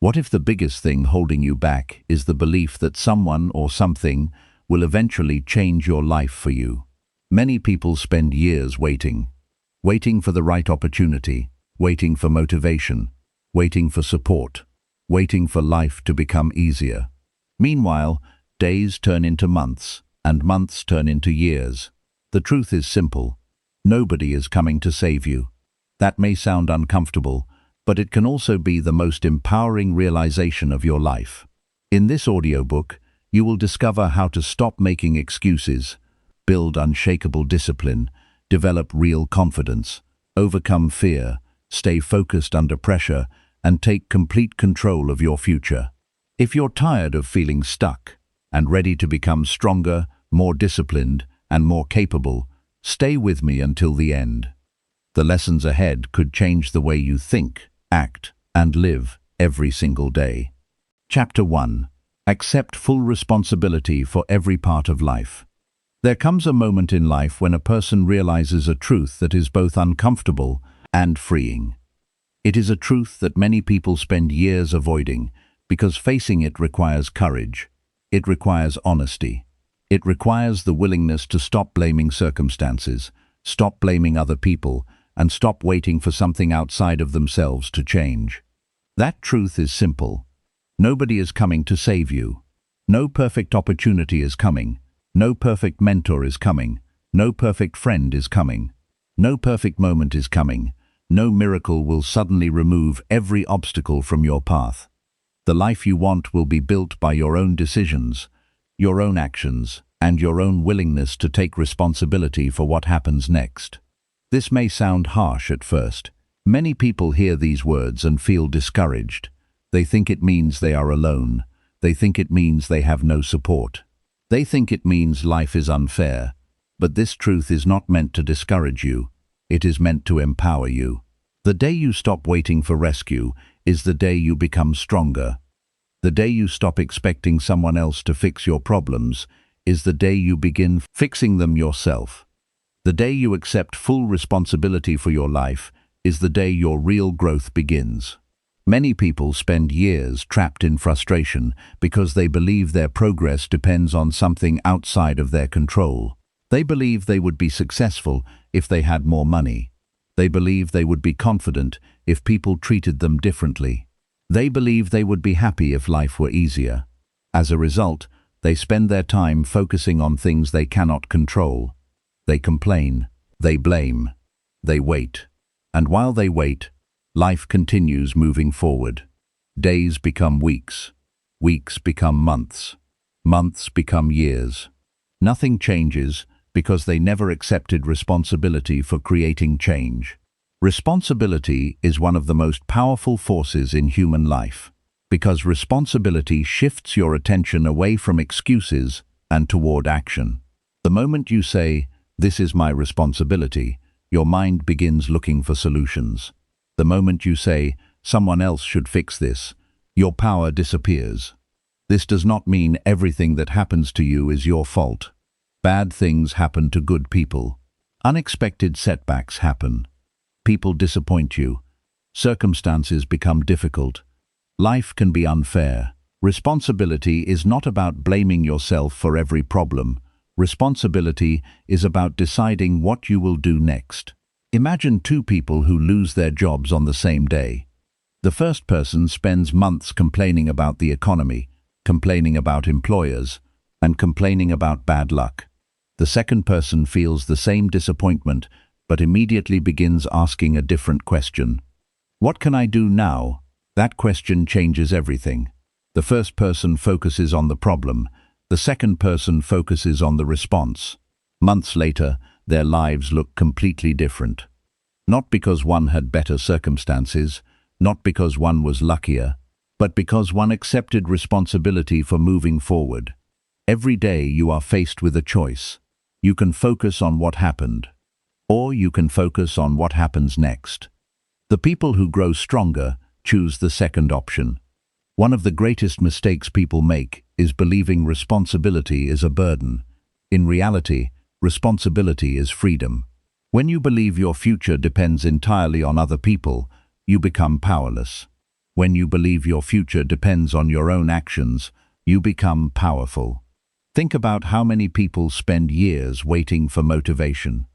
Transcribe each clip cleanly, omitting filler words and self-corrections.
What if the biggest thing holding you back is the belief that someone or something will eventually change your life for you? Many people spend years waiting for the right opportunity, waiting for motivation, waiting for support, waiting for life to become easier. Meanwhile, days turn into months, and months turn into years. The truth is simple. Nobody is coming to save you. That may sound uncomfortable, but it can also be the most empowering realization of your life. In this audiobook, you will discover how to stop making excuses, build unshakable discipline, develop real confidence, overcome fear, stay focused under pressure, and take complete control of your future. If you're tired of feeling stuck and ready to become stronger, more disciplined, and more capable, stay with me until the end. The lessons ahead could change the way you think, act, and live every single day. Chapter 1. Accept full responsibility for every part of life. There comes a moment in life when a person realizes a truth that is both uncomfortable and freeing. It is a truth that many people spend years avoiding because facing it requires courage. It requires honesty. It requires the willingness to stop blaming circumstances, stop blaming other people, and stop waiting for something outside of themselves to change. That truth is simple. Nobody is coming to save you. No perfect opportunity is coming. No perfect mentor is coming. No perfect friend is coming. No perfect moment is coming. No miracle will suddenly remove every obstacle from your path. The life you want will be built by your own decisions, your own actions, and your own willingness to take responsibility for what happens next. This may sound harsh at first. Many people hear these words and feel discouraged. They think it means they are alone. They think it means they have no support. They think it means life is unfair. But this truth is not meant to discourage you. It is meant to empower you. The day you stop waiting for rescue is the day you become stronger. The day you stop expecting someone else to fix your problems is the day you begin fixing them yourself. The day you accept full responsibility for your life is the day your real growth begins. Many people spend years trapped in frustration because they believe their progress depends on something outside of their control. They believe they would be successful if they had more money. They believe they would be confident if people treated them differently. They believe they would be happy if life were easier. As a result, they spend their time focusing on things they cannot control. They complain, they blame, they wait. And while they wait, life continues moving forward. Days become weeks, weeks become months, months become years. Nothing changes because they never accepted responsibility for creating change. Responsibility is one of the most powerful forces in human life, because responsibility shifts your attention away from excuses and toward action. The moment you say, "This is my responsibility," your mind begins looking for solutions. The moment you say, "Someone else should fix this," your power disappears. This does not mean everything that happens to you is your fault. Bad things happen to good people. Unexpected setbacks happen. People disappoint you. Circumstances become difficult. Life can be unfair. Responsibility is not about blaming yourself for every problem. Responsibility is about deciding what you will do next. Imagine two people who lose their jobs on the same day. The first person spends months complaining about the economy, complaining about employers, and complaining about bad luck. The second person feels the same disappointment, but immediately begins asking a different question. What can I do now? That question changes everything. The first person focuses on the problem. The second person focuses on the response. Months later, their lives look completely different. Not because one had better circumstances, not because one was luckier, but because one accepted responsibility for moving forward. Every day you are faced with a choice. You can focus on what happened, or you can focus on what happens next. The people who grow stronger choose the second option. One of the greatest mistakes people make is believing responsibility is a burden. In reality, responsibility is freedom. When you believe your future depends entirely on other people, you become powerless. When you believe your future depends on your own actions, you become powerful. Think about how many people spend years waiting for motivation.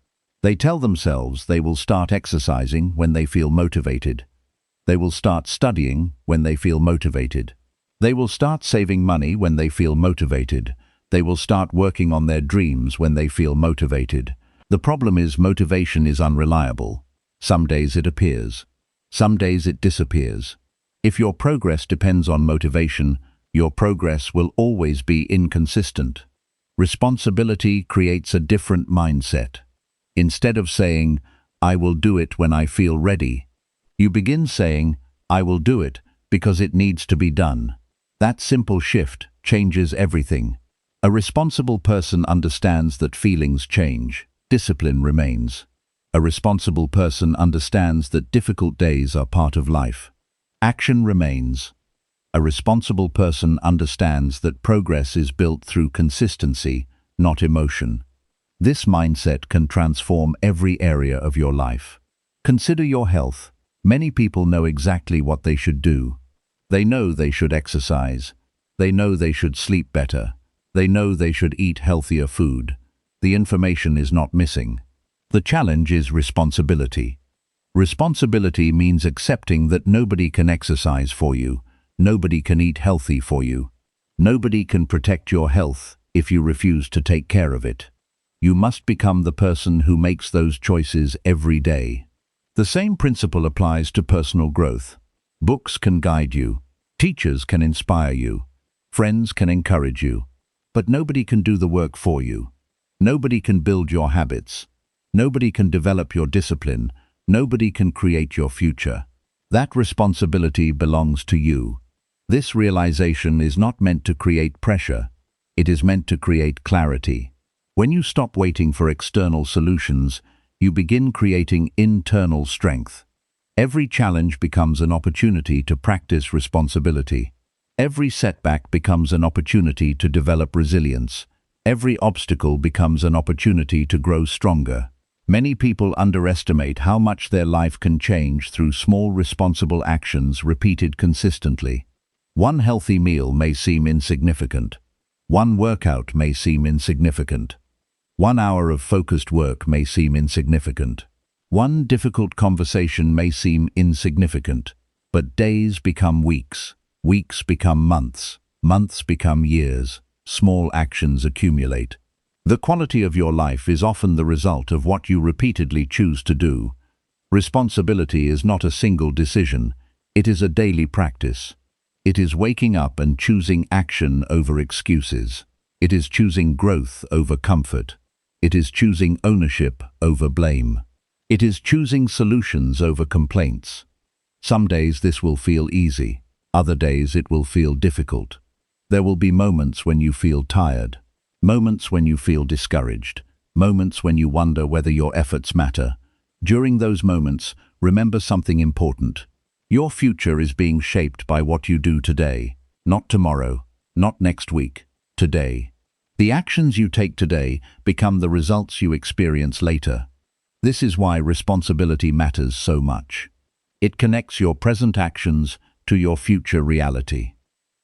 They tell themselves they will start exercising when they feel motivated. They will start studying when they feel motivated. They will start saving money when they feel motivated. They will start working on their dreams when they feel motivated. The problem is motivation is unreliable. Some days it appears. Some days it disappears. If your progress depends on motivation, your progress will always be inconsistent. Responsibility creates a different mindset. Instead of saying, "I will do it when I feel ready," you begin saying, "I will do it because it needs to be done." That simple shift changes everything. A responsible person understands that feelings change, discipline remains. A responsible person understands that difficult days are part of life. Action remains. A responsible person understands that progress is built through consistency, not emotion. This mindset can transform every area of your life. Consider your health. Many people know exactly what they should do. They know they should exercise. They know they should sleep better. They know they should eat healthier food. The information is not missing. The challenge is responsibility. Responsibility means accepting that nobody can exercise for you. Nobody can eat healthy for you. Nobody can protect your health if you refuse to take care of it. You must become the person who makes those choices every day. The same principle applies to personal growth. Books can guide you. Teachers can inspire you. Friends can encourage you. But nobody can do the work for you. Nobody can build your habits. Nobody can develop your discipline. Nobody can create your future. That responsibility belongs to you. This realization is not meant to create pressure. It is meant to create clarity. When you stop waiting for external solutions, you begin creating internal strength. Every challenge becomes an opportunity to practice responsibility. Every setback becomes an opportunity to develop resilience. Every obstacle becomes an opportunity to grow stronger. Many people underestimate how much their life can change through small responsible actions repeated consistently. One healthy meal may seem insignificant. One workout may seem insignificant. 1 hour of focused work may seem insignificant. One difficult conversation may seem insignificant. But days become weeks. Weeks become months. Months become years. Small actions accumulate. The quality of your life is often the result of what you repeatedly choose to do. Responsibility is not a single decision. It is a daily practice. It is waking up and choosing action over excuses. It is choosing growth over comfort. It is choosing ownership over blame. It is choosing solutions over complaints. Some days this will feel easy. Other days it will feel difficult. There will be moments when you feel tired. Moments when you feel discouraged. Moments when you wonder whether your efforts matter. During those moments, remember something important. Your future is being shaped by what you do today, not tomorrow, not next week, today. The actions you take today become the results you experience later. This is why responsibility matters so much. It connects your present actions to your future reality.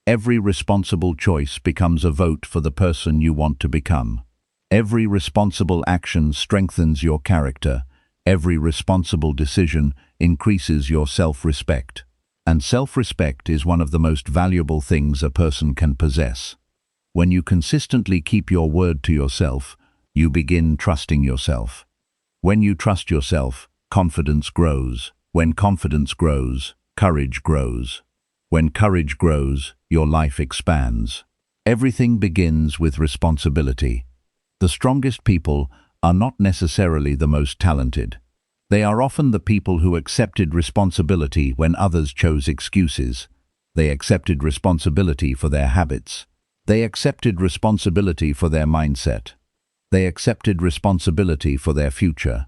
Every responsible choice becomes a vote for the person you want to become. Every responsible action strengthens your character. Every responsible decision increases your self-respect. And self-respect is one of the most valuable things a person can possess. When you consistently keep your word to yourself, you begin trusting yourself. When you trust yourself, confidence grows. When confidence grows, courage grows. When courage grows, your life expands. Everything begins with responsibility. The strongest people are not necessarily the most talented. They are often the people who accepted responsibility when others chose excuses. They accepted responsibility for their habits. They accepted responsibility for their mindset. They accepted responsibility for their future.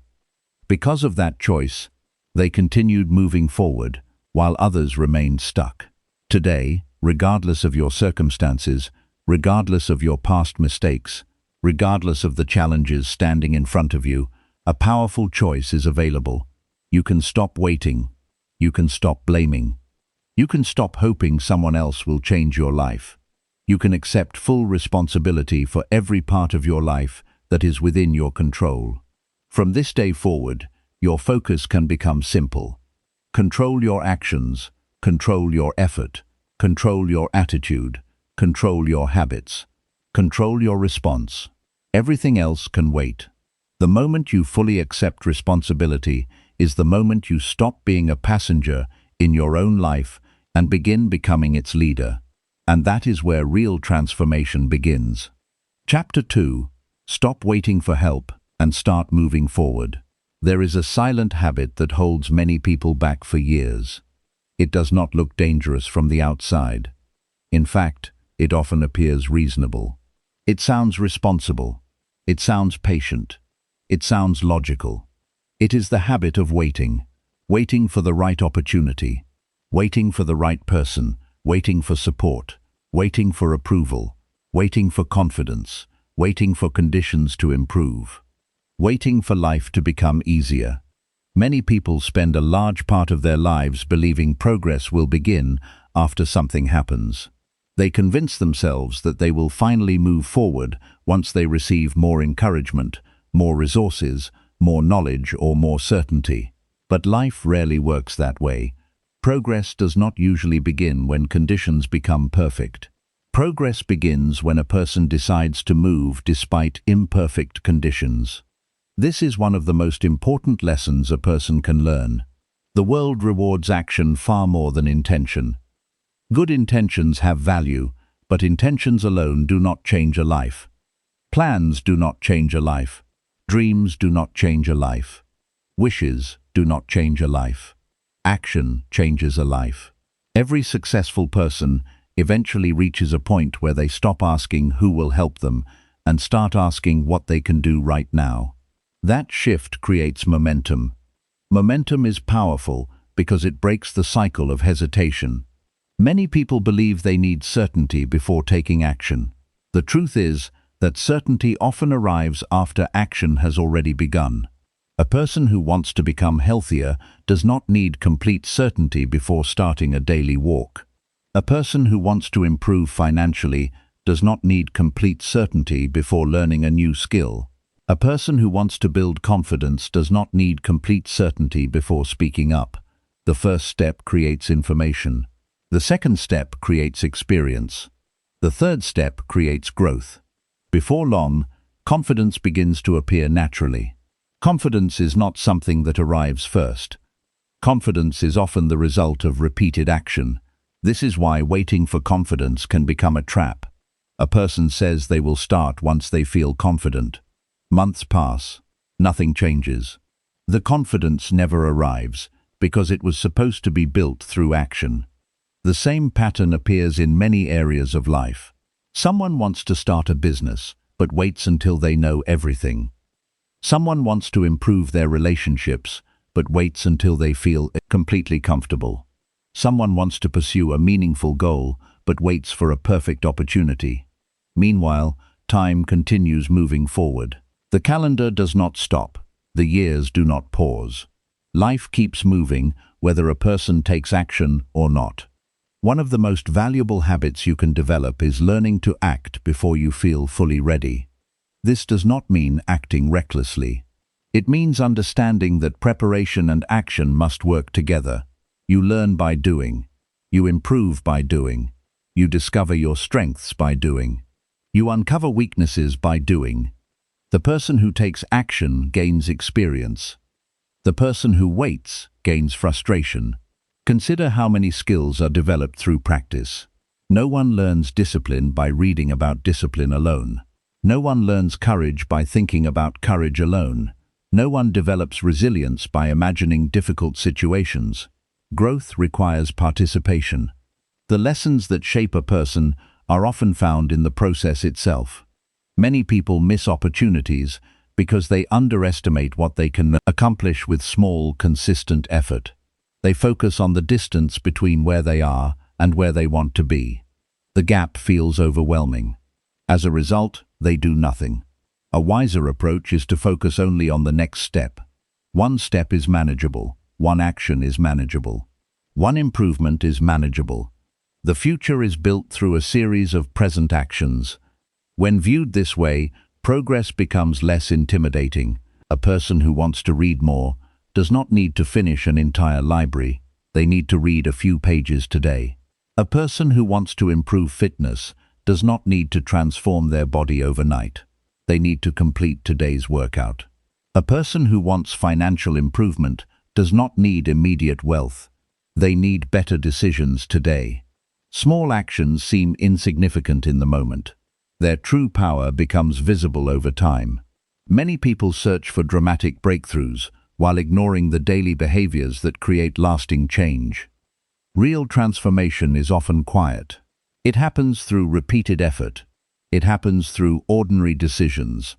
Because of that choice, they continued moving forward, while others remained stuck. Today, regardless of your circumstances, regardless of your past mistakes, regardless of the challenges standing in front of you, a powerful choice is available. You can stop waiting. You can stop blaming. You can stop hoping someone else will change your life. You can accept full responsibility for every part of your life that is within your control. From this day forward, your focus can become simple. Control your actions, control your effort, control your attitude, control your habits, control your response. Everything else can wait. The moment you fully accept responsibility is the moment you stop being a passenger in your own life and begin becoming its leader. And that is where real transformation begins. Chapter 2. Stop waiting for help and start moving forward. There is a silent habit that holds many people back for years. It does not look dangerous from the outside. In fact, it often appears reasonable. It sounds responsible. It sounds patient. It sounds logical. It is the habit of waiting. Waiting for the right opportunity. Waiting for the right person. Waiting for support. Waiting for approval. Waiting for confidence. Waiting for conditions to improve. Waiting for life to become easier. Many people spend a large part of their lives believing progress will begin after something happens. They convince themselves that they will finally move forward once they receive more encouragement, more resources, more knowledge, or more certainty. But life rarely works that way. Progress does not usually begin when conditions become perfect. Progress begins when a person decides to move despite imperfect conditions. This is one of the most important lessons a person can learn. The world rewards action far more than intention. Good intentions have value, but intentions alone do not change a life. Plans do not change a life. Dreams do not change a life. Wishes do not change a life. Action changes a life. Every successful person eventually reaches a point where they stop asking who will help them and start asking what they can do right now. That shift creates momentum. Momentum is powerful because it breaks the cycle of hesitation. Many people believe they need certainty before taking action. The truth is that certainty often arrives after action has already begun. A person who wants to become healthier does not need complete certainty before starting a daily walk. A person who wants to improve financially does not need complete certainty before learning a new skill. A person who wants to build confidence does not need complete certainty before speaking up. The first step creates information. The second step creates experience. The third step creates growth. Before long, confidence begins to appear naturally. Confidence is not something that arrives first. Confidence is often the result of repeated action. This is why waiting for confidence can become a trap. A person says they will start once they feel confident. Months pass. Nothing changes. The confidence never arrives because it was supposed to be built through action. The same pattern appears in many areas of life. Someone wants to start a business, but waits until they know everything. Someone wants to improve their relationships, but waits until they feel completely comfortable. Someone wants to pursue a meaningful goal, but waits for a perfect opportunity. Meanwhile, time continues moving forward. The calendar does not stop. The years do not pause. Life keeps moving, whether a person takes action or not. One of the most valuable habits you can develop is learning to act before you feel fully ready. This does not mean acting recklessly. It means understanding that preparation and action must work together. You learn by doing. You improve by doing. You discover your strengths by doing. You uncover weaknesses by doing. The person who takes action gains experience. The person who waits gains frustration. Consider how many skills are developed through practice. No one learns discipline by reading about discipline alone. No one learns courage by thinking about courage alone. No one develops resilience by imagining difficult situations. Growth requires participation. The lessons that shape a person are often found in the process itself. Many people miss opportunities because they underestimate what they can accomplish with small, consistent effort. They focus on the distance between where they are and where they want to be. The gap feels overwhelming. As a result, they do nothing. A wiser approach is to focus only on the next step. One step is manageable. One action is manageable. One improvement is manageable. The future is built through a series of present actions. When viewed this way, progress becomes less intimidating. A person who wants to read more does not need to finish an entire library. They need to read a few pages today. A person who wants to improve fitness does not need to transform their body overnight. They need to complete today's workout. A person who wants financial improvement does not need immediate wealth. They need better decisions today. Small actions seem insignificant in the moment. Their true power becomes visible over time. Many people search for dramatic breakthroughs while ignoring the daily behaviors that create lasting change. Real transformation is often quiet. It happens through repeated effort. It happens through ordinary decisions.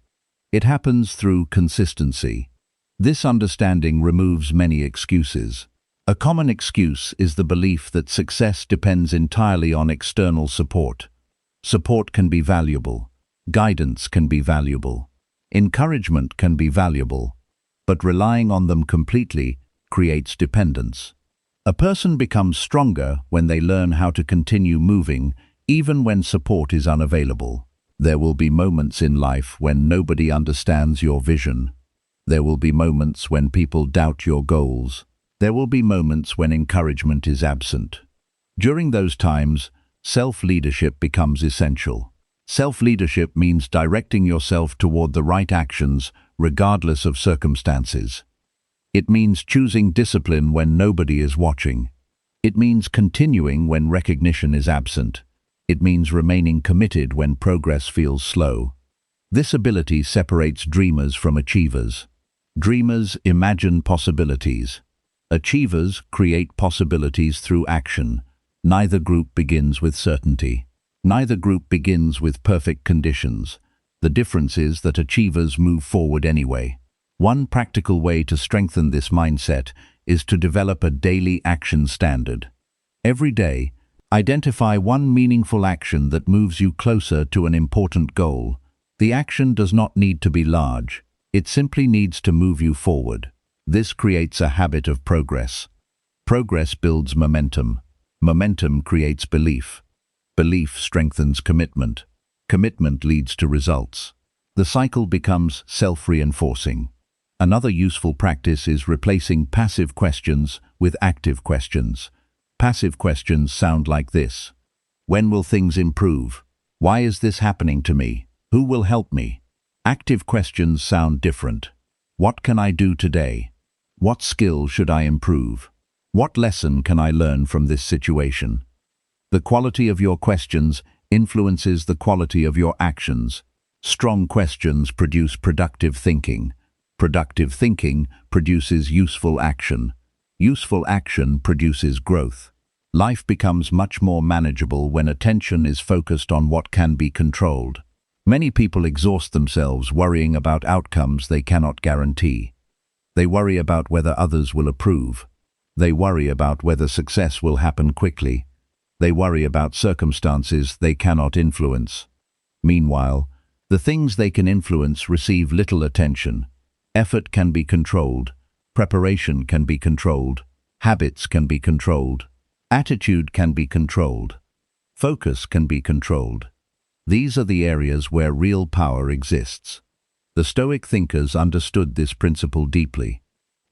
It happens through consistency. This understanding removes many excuses. A common excuse is the belief that success depends entirely on external support. Support can be valuable. Guidance can be valuable. Encouragement can be valuable. But relying on them completely creates dependence. A person becomes stronger when they learn how to continue moving, even when support is unavailable. There will be moments in life when nobody understands your vision. There will be moments when people doubt your goals. There will be moments when encouragement is absent. During those times, self-leadership becomes essential. Self-leadership means directing yourself toward the right actions, regardless of circumstances. It means choosing discipline when nobody is watching. It means continuing when recognition is absent. It means remaining committed when progress feels slow. This ability separates dreamers from achievers. Dreamers imagine possibilities. Achievers create possibilities through action. Neither group begins with certainty. Neither group begins with perfect conditions. The difference is that achievers move forward anyway. One practical way to strengthen this mindset is to develop a daily action standard. Every day, identify one meaningful action that moves you closer to an important goal. The action does not need to be large. It simply needs to move you forward. This creates a habit of progress. Progress builds momentum. Momentum creates belief. Belief strengthens commitment. Commitment leads to results. The cycle becomes self-reinforcing. Another useful practice is replacing passive questions with active questions. Passive questions sound like this. When will things improve? Why is this happening to me? Who will help me? Active questions sound different. What can I do today? What skill should I improve? What lesson can I learn from this situation? The quality of your questions influences the quality of your actions. Strong questions produce productive thinking. Productive thinking produces useful action. Useful action produces growth. Life becomes much more manageable when attention is focused on what can be controlled. Many people exhaust themselves worrying about outcomes they cannot guarantee. They worry about whether others will approve. They worry about whether success will happen quickly. They worry about circumstances they cannot influence. Meanwhile, the things they can influence receive little attention. Effort can be controlled. Preparation can be controlled. Habits can be controlled. Attitude can be controlled. Focus can be controlled. These are the areas where real power exists. The Stoic thinkers understood this principle deeply.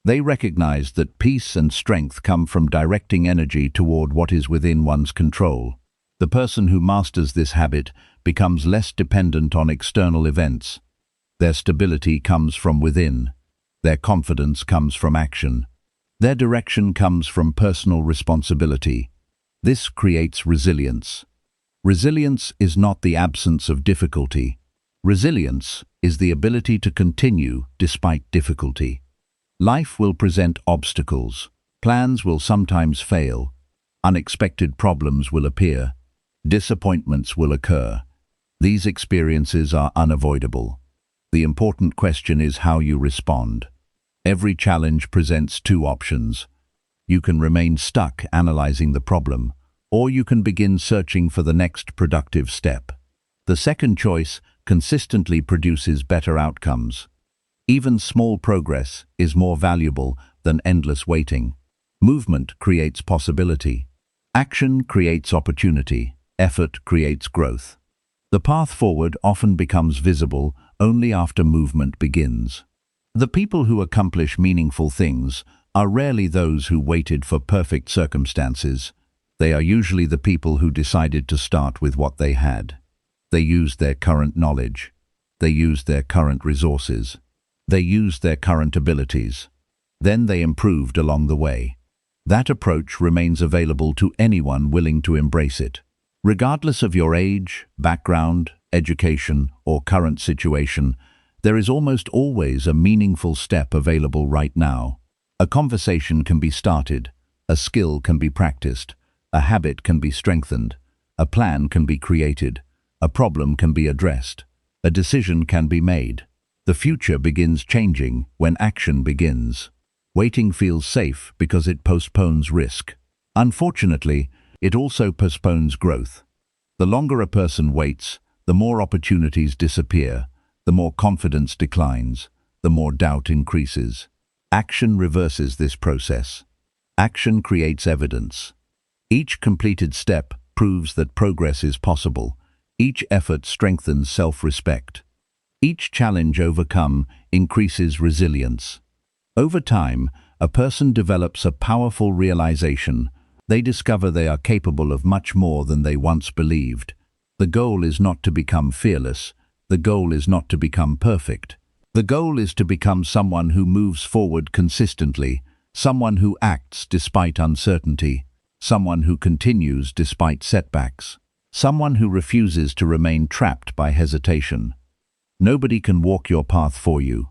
They recognized that peace and strength come from directing energy toward what is within one's control. The person who masters this habit becomes less dependent on external events. Their stability comes from within. Their confidence comes from action. Their direction comes from personal responsibility. This creates resilience. Resilience is not the absence of difficulty. Resilience is the ability to continue despite difficulty. Life will present obstacles. Plans will sometimes fail. Unexpected problems will appear. Disappointments will occur. These experiences are unavoidable. The important question is how you respond. Every challenge presents two options. You can remain stuck analyzing the problem, or you can begin searching for the next productive step. The second choice consistently produces better outcomes. Even small progress is more valuable than endless waiting. Movement creates possibility. Action creates opportunity. Effort creates growth. The path forward often becomes visible only after movement begins. The people who accomplish meaningful things are rarely those who waited for perfect circumstances. They are usually the people who decided to start with what they had. They used their current knowledge. They used their current resources. They used their current abilities. Then they improved along the way. That approach remains available to anyone willing to embrace it. Regardless of your age, background, education, or current situation, there is almost always a meaningful step available right now. A conversation can be started, a skill can be practiced, a habit can be strengthened, a plan can be created, a problem can be addressed, a decision can be made. The future begins changing when action begins. Waiting feels safe because it postpones risk. Unfortunately, it also postpones growth. The longer a person waits, the more opportunities disappear, the more confidence declines, the more doubt increases. Action reverses this process. Action creates evidence. Each completed step proves that progress is possible. Each effort strengthens self-respect. Each challenge overcome increases resilience. Over time, a person develops a powerful realization. They discover they are capable of much more than they once believed. The goal is not to become fearless. The goal is not to become perfect. The goal is to become someone who moves forward consistently, someone who acts despite uncertainty, someone who continues despite setbacks, someone who refuses to remain trapped by hesitation. Nobody can walk your path for you.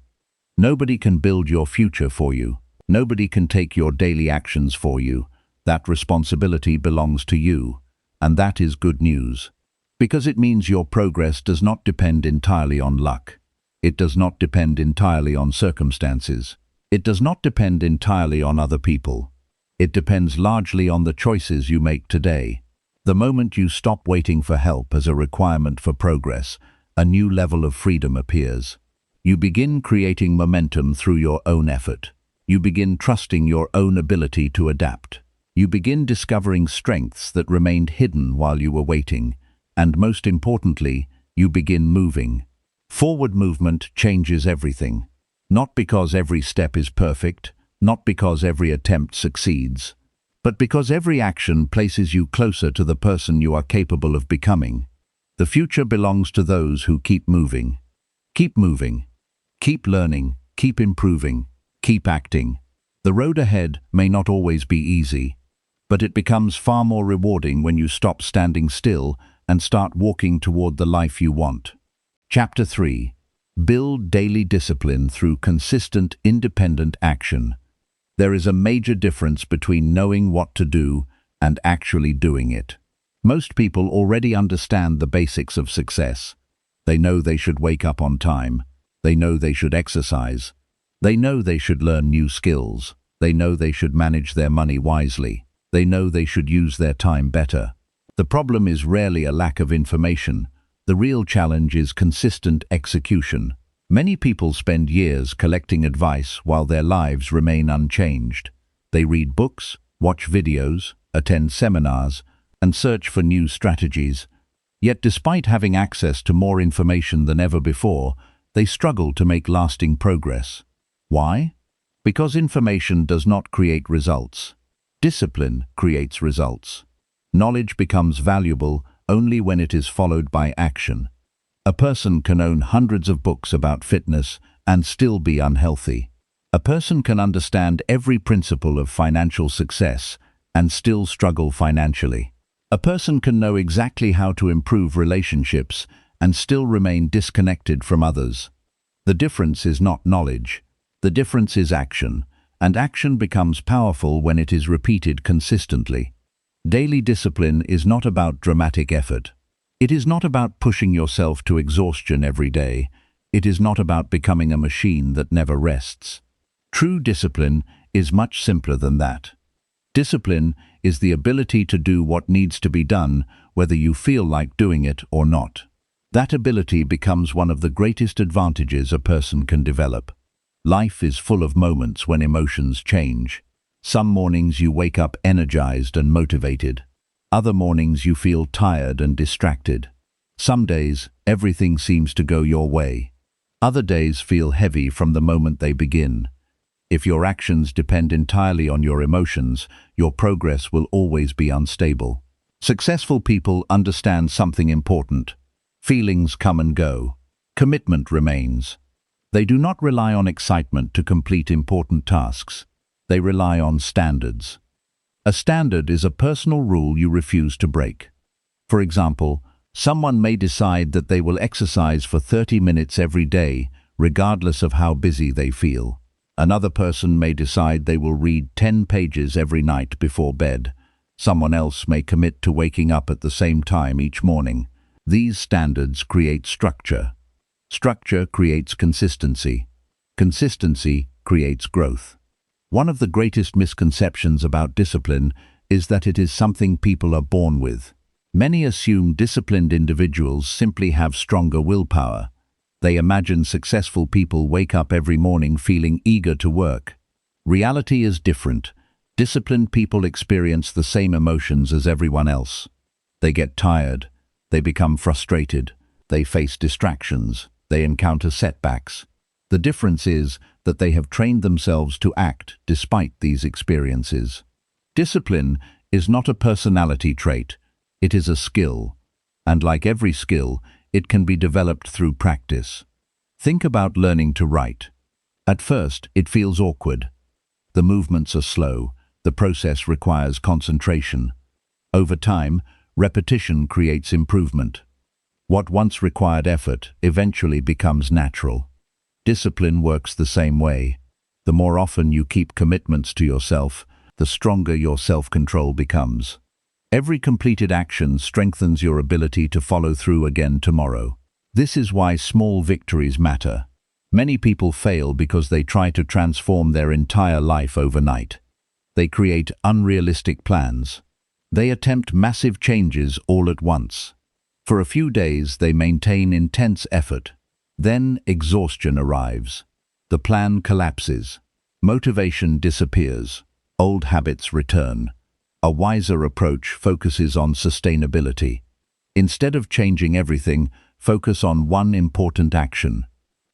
Nobody can build your future for you. Nobody can take your daily actions for you. That responsibility belongs to you, and that is good news, because it means your progress does not depend entirely on luck. It does not depend entirely on circumstances. It does not depend entirely on other people. It depends largely on the choices you make today. The moment you stop waiting for help as a requirement for progress, a new level of freedom appears. You begin creating momentum through your own effort. You begin trusting your own ability to adapt. You begin discovering strengths that remained hidden while you were waiting. And most importantly, you begin moving. Forward movement changes everything. Not because every step is perfect, not because every attempt succeeds, but because every action places you closer to the person you are capable of becoming. The future belongs to those who keep moving. Keep moving. Keep learning. Keep improving. Keep acting. The road ahead may not always be easy, but it becomes far more rewarding when you stop standing still and start walking toward the life you want. Chapter 3. Build daily discipline through consistent, independent action. There is a major difference between knowing what to do and actually doing it. Most people already understand the basics of success. They know they should wake up on time. They know they should exercise. They know they should learn new skills. They know they should manage their money wisely. They know they should use their time better. The problem is rarely a lack of information. The real challenge is consistent execution. Many people spend years collecting advice while their lives remain unchanged. They read books, watch videos, attend seminars, and search for new strategies. Yet despite having access to more information than ever before, they struggle to make lasting progress. Why? Because information does not create results. Discipline creates results. Knowledge becomes valuable only when it is followed by action. A person can own hundreds of books about fitness and still be unhealthy. A person can understand every principle of financial success and still struggle financially. A person can know exactly how to improve relationships and still remain disconnected from others. The difference is not knowledge. The difference is action, and action becomes powerful when it is repeated consistently. Daily discipline is not about dramatic effort. It is not about pushing yourself to exhaustion every day. It is not about becoming a machine that never rests. True discipline is much simpler than that. Discipline is the ability to do what needs to be done, whether you feel like doing it or not. That ability becomes one of the greatest advantages a person can develop. Life is full of moments when emotions change. Some mornings you wake up energized and motivated. Other mornings you feel tired and distracted. Some days, everything seems to go your way. Other days feel heavy from the moment they begin. If your actions depend entirely on your emotions, your progress will always be unstable. Successful people understand something important. Feelings come and go. Commitment remains. They do not rely on excitement to complete important tasks. They rely on standards. A standard is a personal rule you refuse to break. For example, someone may decide that they will exercise for 30 minutes every day, regardless of how busy they feel. Another person may decide they will read 10 pages every night before bed. Someone else may commit to waking up at the same time each morning. These standards create structure. Structure creates consistency. Consistency creates growth. One of the greatest misconceptions about discipline is that it is something people are born with. Many assume disciplined individuals simply have stronger willpower. They imagine successful people wake up every morning feeling eager to work. Reality is different. Disciplined people experience the same emotions as everyone else. They get tired. They become frustrated. They face distractions. They encounter setbacks. The difference is that they have trained themselves to act despite these experiences. Discipline is not a personality trait. It is a skill. And like every skill, it can be developed through practice. Think about learning to write. At first, it feels awkward. The movements are slow. The process requires concentration. Over time, repetition creates improvement. What once required effort eventually becomes natural. Discipline works the same way. The more often you keep commitments to yourself, the stronger your self-control becomes. Every completed action strengthens your ability to follow through again tomorrow. This is why small victories matter. Many people fail because they try to transform their entire life overnight. They create unrealistic plans. They attempt massive changes all at once. For a few days, they maintain intense effort. Then exhaustion arrives. The plan collapses. Motivation disappears. Old habits return. A wiser approach focuses on sustainability. Instead of changing everything, focus on one important action.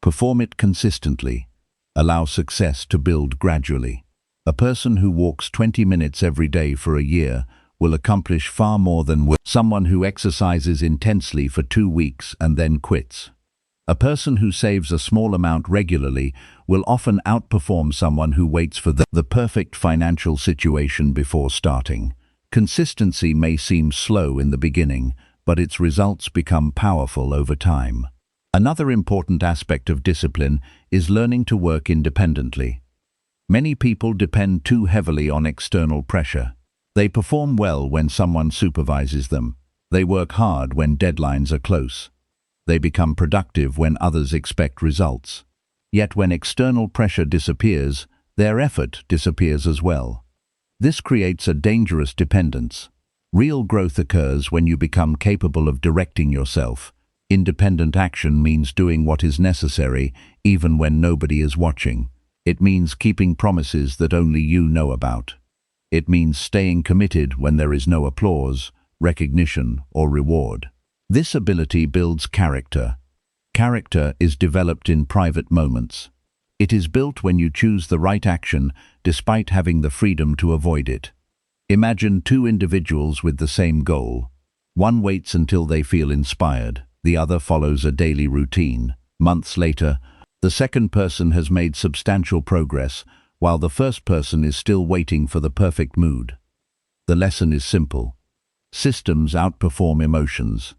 Perform it consistently. Allow success to build gradually. A person who walks 20 minutes every day for a year will accomplish far more than someone who exercises intensely for 2 weeks and then quits. A person who saves a small amount regularly will often outperform someone who waits for the perfect financial situation before starting. Consistency may seem slow in the beginning, but its results become powerful over time. Another important aspect of discipline is learning to work independently. Many people depend too heavily on external pressure. They perform well when someone supervises them. They work hard when deadlines are close. They become productive when others expect results. Yet when external pressure disappears, their effort disappears as well. This creates a dangerous dependence. Real growth occurs when you become capable of directing yourself. Independent action means doing what is necessary, even when nobody is watching. It means keeping promises that only you know about. It means staying committed when there is no applause, recognition, or reward. This ability builds character. Character is developed in private moments. It is built when you choose the right action despite having the freedom to avoid it. Imagine two individuals with the same goal. One waits until they feel inspired. The other follows a daily routine. Months later, the second person has made substantial progress, while the first person is still waiting for the perfect mood. The lesson is simple. Systems outperform emotions.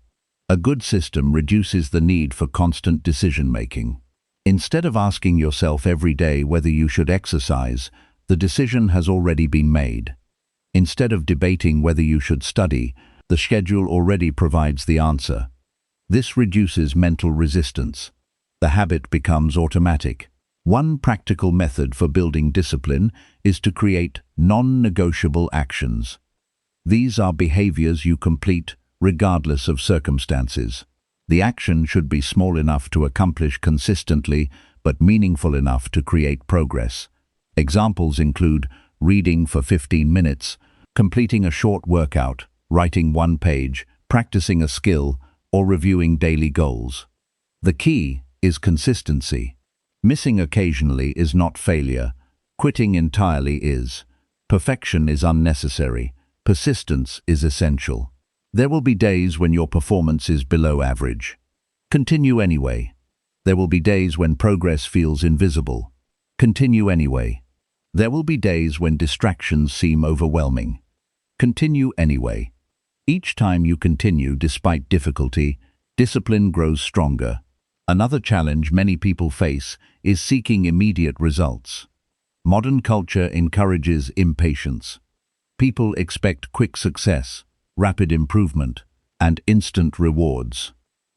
A good system reduces the need for constant decision-making. Instead of asking yourself every day whether you should exercise, the decision has already been made. Instead of debating whether you should study, the schedule already provides the answer. This reduces mental resistance. The habit becomes automatic. One practical method for building discipline is to create non-negotiable actions. These are behaviors you complete regardless of circumstances. The action should be small enough to accomplish consistently, but meaningful enough to create progress. Examples include reading for 15 minutes, completing a short workout, writing one page, practicing a skill, or reviewing daily goals. The key is consistency. Missing occasionally is not failure. Quitting entirely is. Perfection is unnecessary. Persistence is essential. There will be days when your performance is below average. Continue anyway. There will be days when progress feels invisible. Continue anyway. There will be days when distractions seem overwhelming. Continue anyway. Each time you continue despite difficulty, discipline grows stronger. Another challenge many people face is seeking immediate results. Modern culture encourages impatience. People expect quick success, rapid improvement, and instant rewards.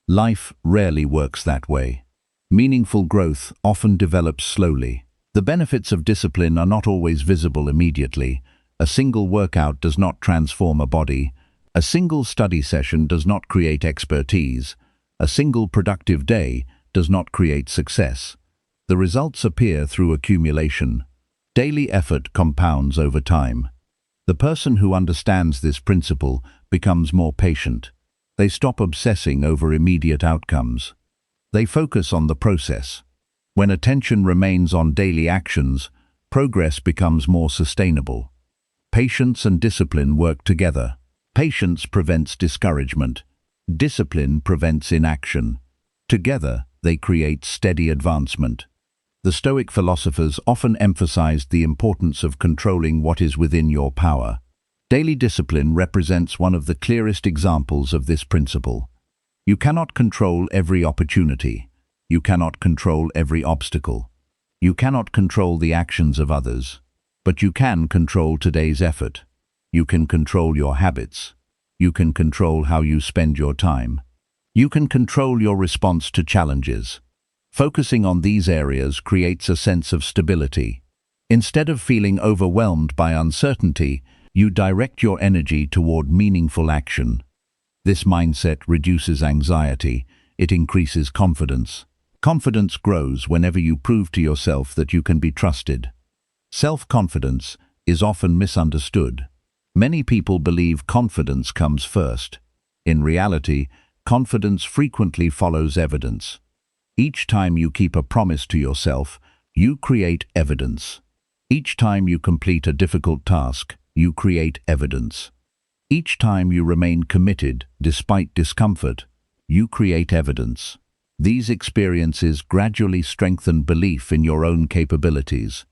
Life rarely works that way. Meaningful growth often develops slowly. The benefits of discipline are not always visible immediately. A single workout does not transform a body. A single study session does not create expertise. A single productive day does not create success. The results appear through accumulation. Daily effort compounds over time. The person who understands this principle becomes more patient. They stop obsessing over immediate outcomes. They focus on the process. When attention remains on daily actions, progress becomes more sustainable. Patience and discipline work together. Patience prevents discouragement. Discipline prevents inaction. Together, they create steady advancement. The Stoic philosophers often emphasized the importance of controlling what is within your power. Daily discipline represents one of the clearest examples of this principle. You cannot control every opportunity. You cannot control every obstacle. You cannot control the actions of others. But you can control today's effort. You can control your habits. You can control how you spend your time. You can control your response to challenges. Focusing on these areas creates a sense of stability. Instead of feeling overwhelmed by uncertainty, you direct your energy toward meaningful action. This mindset reduces anxiety. It increases confidence. Confidence grows whenever you prove to yourself that you can be trusted. Self-confidence is often misunderstood. Many people believe confidence comes first. In reality, confidence frequently follows evidence. Each time you keep a promise to yourself, you create evidence. Each time you complete a difficult task, you create evidence. Each time you remain committed despite discomfort, you create evidence. These experiences gradually strengthen belief in your own capabilities.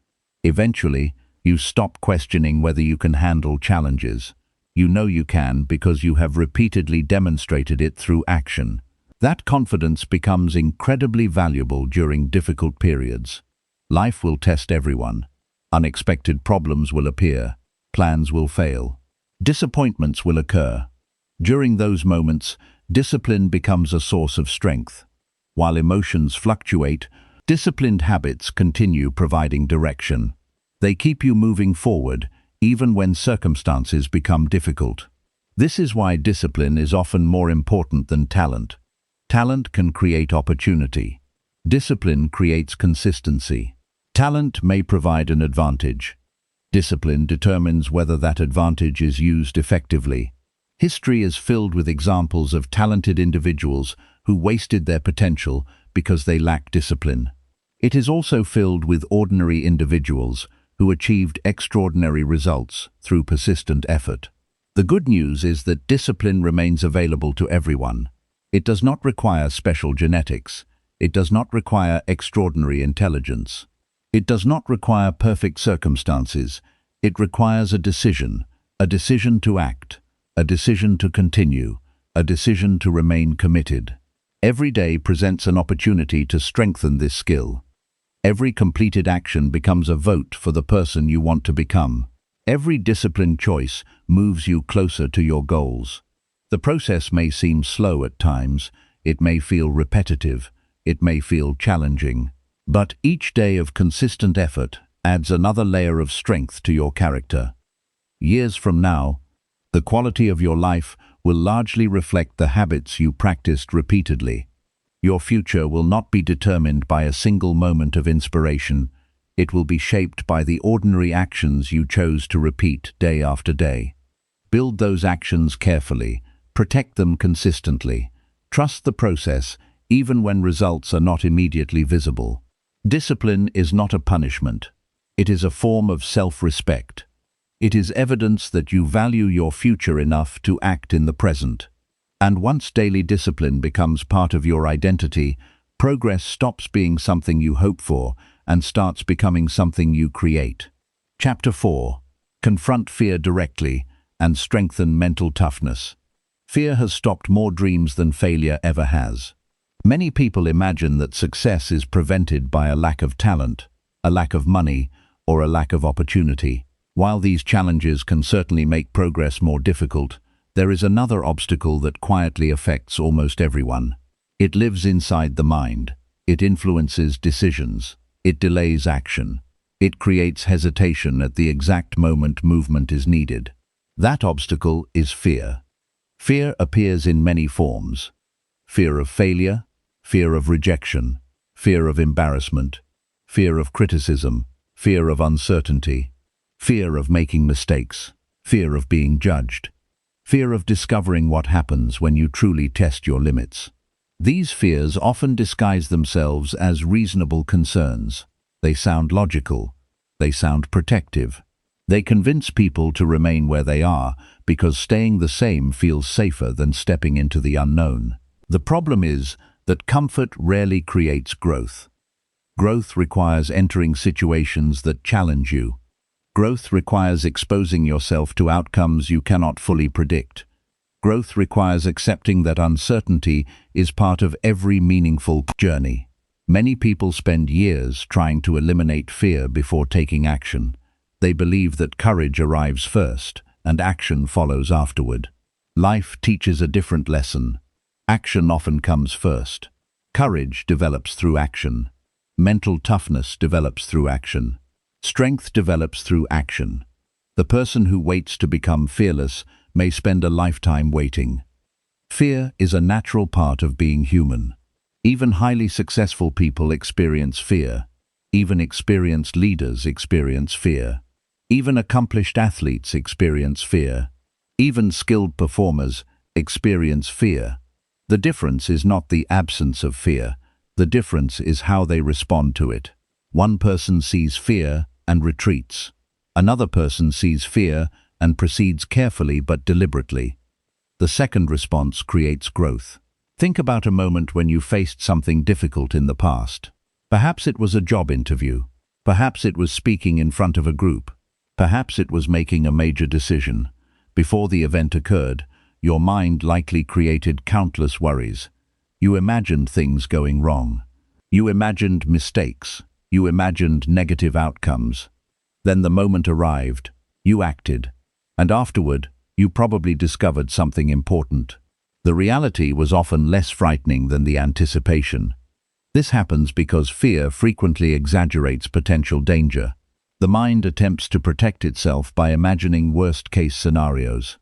Eventually, you stop questioning whether you can handle challenges. You know you can because you have repeatedly demonstrated it through action. That confidence becomes incredibly valuable during difficult periods. Life will test everyone. Unexpected problems will appear. Plans will fail. Disappointments will occur. During those moments, discipline becomes a source of strength. While emotions fluctuate, disciplined habits continue providing direction. They keep you moving forward, even when circumstances become difficult. This is why discipline is often more important than talent. Talent can create opportunity. Discipline creates consistency. Talent may provide an advantage. Discipline determines whether that advantage is used effectively. History is filled with examples of talented individuals who wasted their potential because they lacked discipline. It is also filled with ordinary individuals who achieved extraordinary results through persistent effort. The good news is that discipline remains available to everyone. It does not require special genetics. It does not require extraordinary intelligence. It does not require perfect circumstances. It requires a decision to act, a decision to continue, a decision to remain committed. Every day presents an opportunity to strengthen this skill. Every completed action becomes a vote for the person you want to become. Every disciplined choice moves you closer to your goals. The process may seem slow at times, it may feel repetitive, it may feel challenging, but each day of consistent effort adds another layer of strength to your character. Years from now, the quality of your life will largely reflect the habits you practiced repeatedly. Your future will not be determined by a single moment of inspiration. It will be shaped by the ordinary actions you chose to repeat day after day. Build those actions carefully, protect them consistently. Trust the process, even when results are not immediately visible. Discipline is not a punishment. It is a form of self-respect. It is evidence that you value your future enough to act in the present. And once daily discipline becomes part of your identity, progress stops being something you hope for and starts becoming something you create. Chapter 4. Confront fear directly and strengthen mental toughness. Fear has stopped more dreams than failure ever has. Many people imagine that success is prevented by a lack of talent, a lack of money, or a lack of opportunity. While these challenges can certainly make progress more difficult, there is another obstacle that quietly affects almost everyone. It lives inside the mind. It influences decisions. It delays action. It creates hesitation at the exact moment movement is needed. That obstacle is fear. Fear appears in many forms. Fear of failure, fear of rejection, fear of embarrassment, fear of criticism, fear of uncertainty, fear of making mistakes, fear of being judged, fear of discovering what happens when you truly test your limits. These fears often disguise themselves as reasonable concerns. They sound logical. They sound protective. They convince people to remain where they are because staying the same feels safer than stepping into the unknown. The problem is that comfort rarely creates growth. Growth requires entering situations that challenge you. Growth requires exposing yourself to outcomes you cannot fully predict. Growth requires accepting that uncertainty is part of every meaningful journey. Many people spend years trying to eliminate fear before taking action. They believe that courage arrives first and action follows afterward. Life teaches a different lesson. Action often comes first. Courage develops through action. Mental toughness develops through action. Strength develops through action. The person who waits to become fearless may spend a lifetime waiting. Fear is a natural part of being human. Even highly successful people experience fear. Even experienced leaders experience fear. Even accomplished athletes experience fear. Even skilled performers experience fear. The difference is not the absence of fear. The difference is how they respond to it. One person sees fear and retreats. Another person sees fear and proceeds carefully but deliberately. The second response creates growth. Think about a moment when you faced something difficult in the past. Perhaps it was a job interview. Perhaps it was speaking in front of a group. Perhaps it was making a major decision. Before the event occurred, your mind likely created countless worries. You imagined things going wrong. You imagined mistakes. You imagined negative outcomes. Then the moment arrived. You acted. And afterward, you probably discovered something important. The reality was often less frightening than the anticipation. This happens because fear frequently exaggerates potential danger. The mind attempts to protect itself by imagining worst-case scenarios.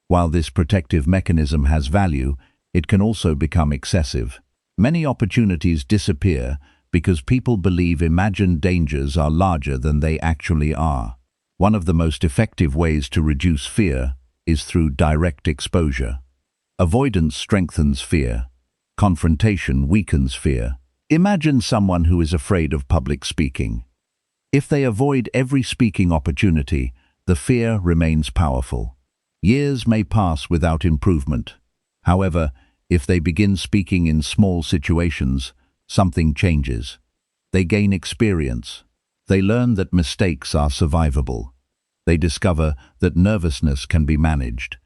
While this protective mechanism has value, it can also become excessive. Many opportunities disappear because people believe imagined dangers are larger than they actually are. One of the most effective ways to reduce fear is through direct exposure. Avoidance strengthens fear. Confrontation weakens fear. Imagine someone who is afraid of public speaking. If they avoid every speaking opportunity, the fear remains powerful. Years may pass without improvement. However, if they begin speaking in small situations, something changes. They gain experience. They learn that mistakes are survivable. They discover that nervousness can be managed.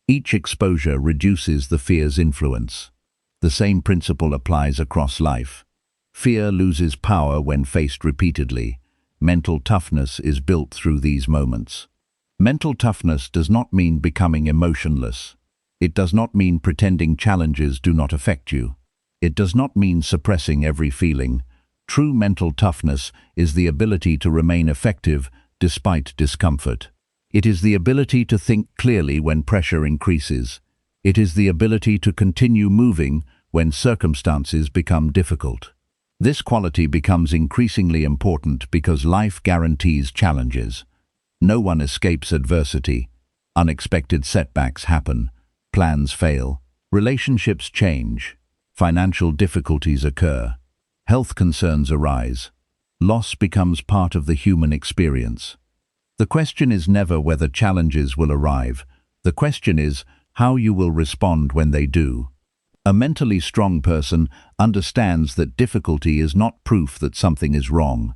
Each exposure reduces the fear's influence. The same principle applies across life. Fear loses power when faced repeatedly. Mental toughness is built through these moments. Mental toughness does not mean becoming emotionless. It does not mean pretending challenges do not affect you. It does not mean suppressing every feeling. True mental toughness is the ability to remain effective despite discomfort. It is the ability to think clearly when pressure increases. It is the ability to continue moving when circumstances become difficult. This quality becomes increasingly important because life guarantees challenges. No one escapes adversity. Unexpected setbacks happen. Plans fail. Relationships change. Financial difficulties occur. Health concerns arise. Loss becomes part of the human experience. The question is never whether challenges will arrive. The question is how you will respond when they do. A mentally strong person understands that difficulty is not proof that something is wrong.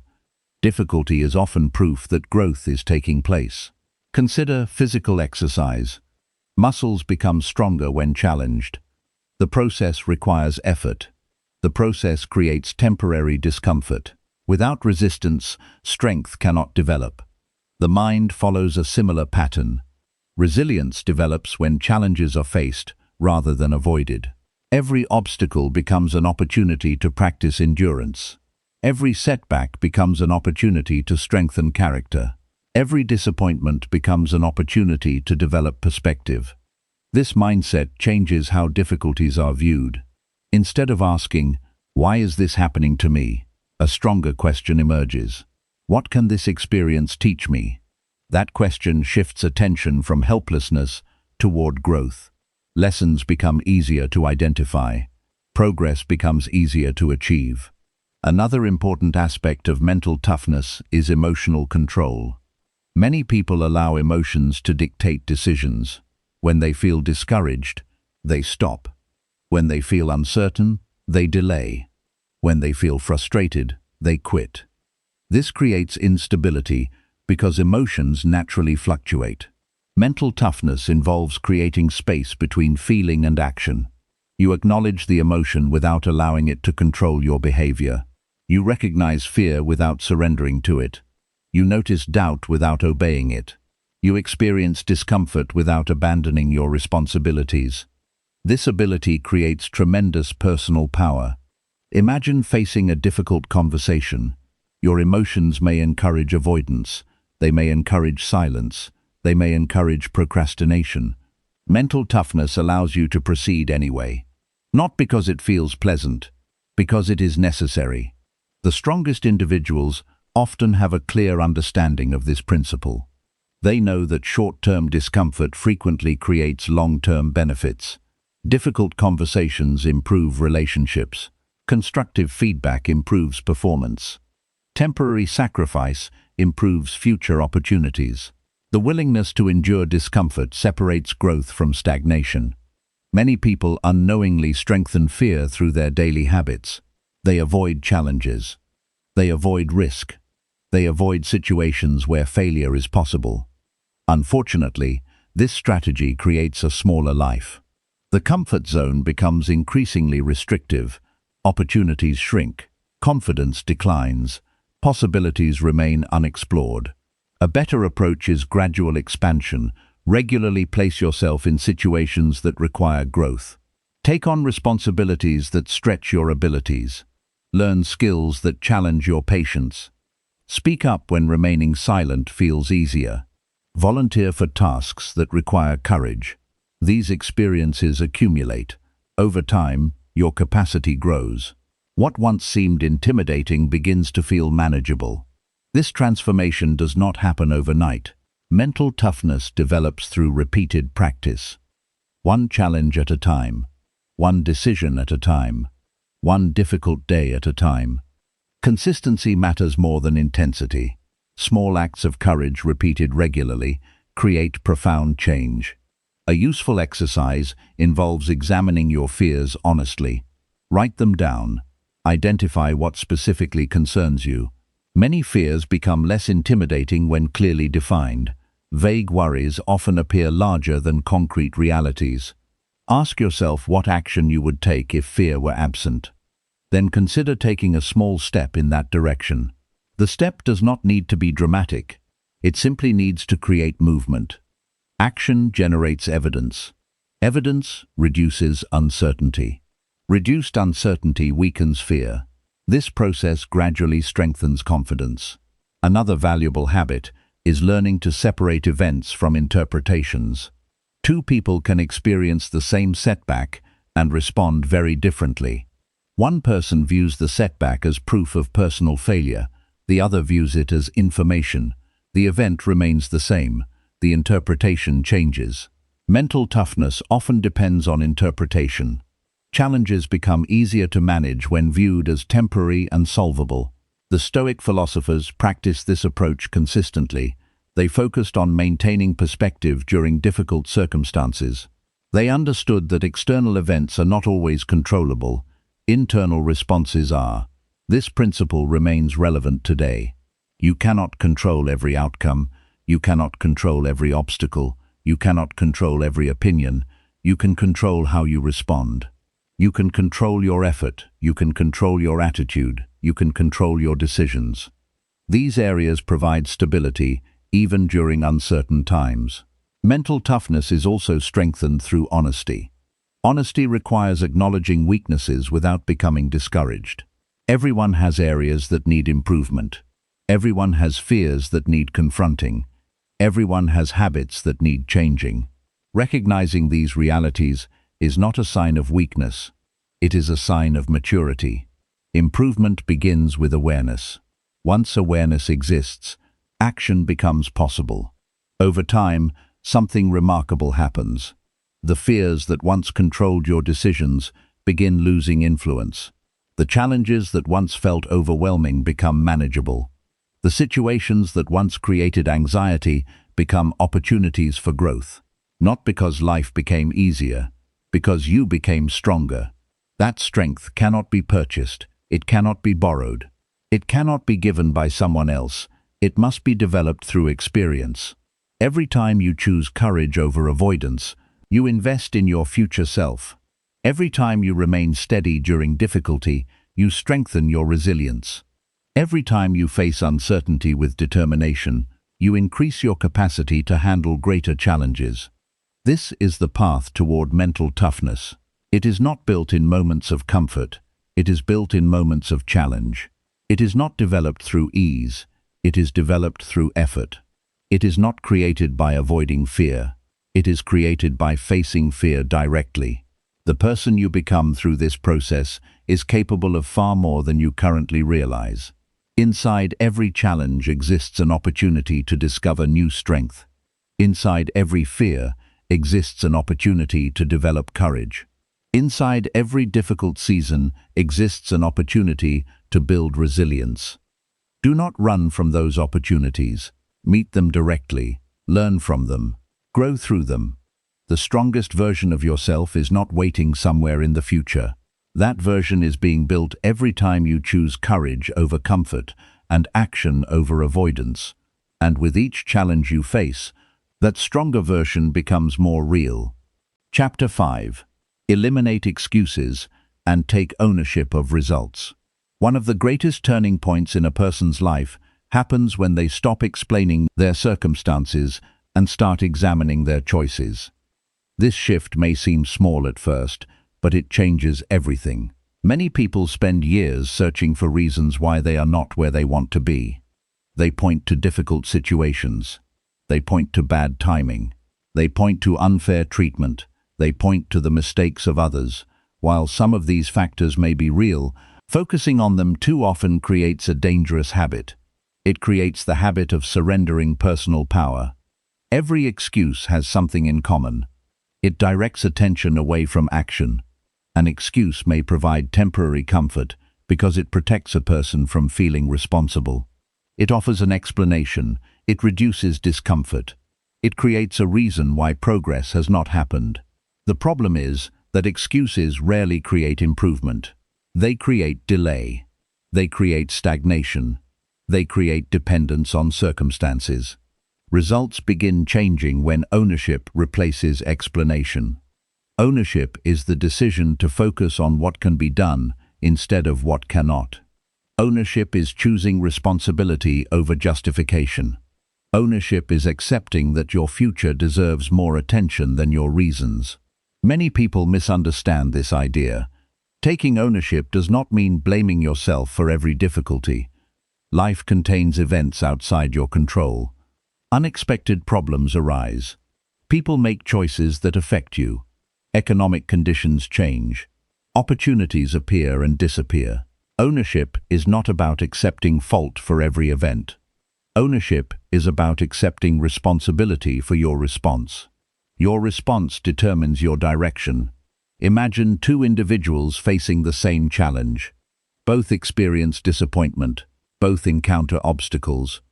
Difficulty is often proof that growth is taking place. Consider physical exercise. Muscles become stronger when challenged. The process requires effort. The process creates temporary discomfort. Without resistance, strength cannot develop. The mind follows a similar pattern. Resilience develops when challenges are faced rather than avoided. Every obstacle becomes an opportunity to practice endurance. Every setback becomes an opportunity to strengthen character. Every disappointment becomes an opportunity to develop perspective. This mindset changes how difficulties are viewed. Instead of asking, "Why is this happening to me?" a stronger question emerges. "What can this experience teach me?" That question shifts attention from helplessness toward growth. Lessons become easier to identify. Progress becomes easier to achieve. Another important aspect of mental toughness is emotional control. Many people allow emotions to dictate decisions. When they feel discouraged, they stop. When they feel uncertain, they delay. When they feel frustrated, they quit. This creates instability because emotions naturally fluctuate. Mental toughness involves creating space between feeling and action. You acknowledge the emotion without allowing it to control your behavior. You recognize fear without surrendering to it. You notice doubt without obeying it. You experience discomfort without abandoning your responsibilities. This ability creates tremendous personal power. Imagine facing a difficult conversation. Your emotions may encourage avoidance. They may encourage silence. They may encourage procrastination. Mental toughness allows you to proceed anyway. Not because it feels pleasant, because it is necessary. The strongest individuals often have a clear understanding of this principle. They know that short-term discomfort frequently creates long-term benefits. Difficult conversations improve relationships. Constructive feedback improves performance. Temporary sacrifice improves future opportunities. The willingness to endure discomfort separates growth from stagnation. Many people unknowingly strengthen fear through their daily habits. They avoid challenges. They avoid risk. They avoid situations where failure is possible. Unfortunately, this strategy creates a smaller life. The comfort zone becomes increasingly restrictive. Opportunities shrink. Confidence declines. Possibilities remain unexplored. A better approach is gradual expansion. Regularly place yourself in situations that require growth. Take on responsibilities that stretch your abilities. Learn skills that challenge your patience. Speak up when remaining silent feels easier. Volunteer for tasks that require courage. These experiences accumulate. Over time, your capacity grows. What once seemed intimidating begins to feel manageable. This transformation does not happen overnight. Mental toughness develops through repeated practice. One challenge at a time. One decision at a time. One difficult day at a time. Consistency matters more than intensity. Small acts of courage repeated regularly create profound change. A useful exercise involves examining your fears honestly. Write them down. Identify what specifically concerns you. Many fears become less intimidating when clearly defined. Vague worries often appear larger than concrete realities. Ask yourself what action you would take if fear were absent. Then consider taking a small step in that direction. The step does not need to be dramatic. It simply needs to create movement. Action generates evidence. Evidence reduces uncertainty. Reduced uncertainty weakens fear. This process gradually strengthens confidence. Another valuable habit is learning to separate events from interpretations. Two people can experience the same setback and respond very differently. One person views the setback as proof of personal failure, the other views it as information. The event remains the same, the interpretation changes. Mental toughness often depends on interpretation. Challenges become easier to manage when viewed as temporary and solvable. The Stoic philosophers practiced this approach consistently. They focused on maintaining perspective during difficult circumstances. They understood that external events are not always controllable. Internal responses are. This principle remains relevant today. You cannot control every outcome. You cannot control every obstacle. You cannot control every opinion. You can control how you respond. You can control your effort. You can control your attitude. You can control your decisions. These areas provide stability, even during uncertain times. Mental toughness is also strengthened through honesty. Honesty requires acknowledging weaknesses without becoming discouraged. Everyone has areas that need improvement. Everyone has fears that need confronting. Everyone has habits that need changing. Recognizing these realities is not a sign of weakness. It is a sign of maturity. Improvement begins with awareness. Once awareness exists, action becomes possible. Over time, something remarkable happens. The fears that once controlled your decisions begin losing influence. The challenges that once felt overwhelming become manageable. The situations that once created anxiety become opportunities for growth. Not because life became easier, because you became stronger. That strength cannot be purchased. It cannot be borrowed. It cannot be given by someone else. It must be developed through experience. Every time you choose courage over avoidance, you invest in your future self. Every time you remain steady during difficulty, you strengthen your resilience. Every time you face uncertainty with determination, you increase your capacity to handle greater challenges. This is the path toward mental toughness. It is not built in moments of comfort. It is built in moments of challenge. It is not developed through ease. It is developed through effort. It is not created by avoiding fear. It is created by facing fear directly. The person you become through this process is capable of far more than you currently realize. Inside every challenge exists an opportunity to discover new strength. Inside every fear exists an opportunity to develop courage. Inside every difficult season exists an opportunity to build resilience. Do not run from those opportunities. Meet them directly. Learn from them. Grow through them. The strongest version of yourself is not waiting somewhere in the future. That version is being built every time you choose courage over comfort and action over avoidance. And with each challenge you face, that stronger version becomes more real. Chapter 5. Eliminate excuses and take ownership of results. One of the greatest turning points in a person's life happens when they stop explaining their circumstances and start examining their choices. This shift may seem small at first, but it changes everything. Many people spend years searching for reasons why they are not where they want to be. They point to difficult situations. They point to bad timing. They point to unfair treatment. They point to the mistakes of others. While some of these factors may be real, focusing on them too often creates a dangerous habit. It creates the habit of surrendering personal power. Every excuse has something in common. It directs attention away from action. An excuse may provide temporary comfort because it protects a person from feeling responsible. It offers an explanation. It reduces discomfort. It creates a reason why progress has not happened. The problem is that excuses rarely create improvement. They create delay. They create stagnation. They create dependence on circumstances. Results begin changing when ownership replaces explanation. Ownership is the decision to focus on what can be done instead of what cannot. Ownership is choosing responsibility over justification. Ownership is accepting that your future deserves more attention than your reasons. Many people misunderstand this idea. Taking ownership does not mean blaming yourself for every difficulty. Life contains events outside your control. Unexpected problems arise. People make choices that affect you. Economic conditions change. Opportunities appear and disappear. Ownership is not about accepting fault for every event. Ownership is about accepting responsibility for your response. Your response determines your direction. Imagine two individuals facing the same challenge. Both experience disappointment. Both encounter obstacles.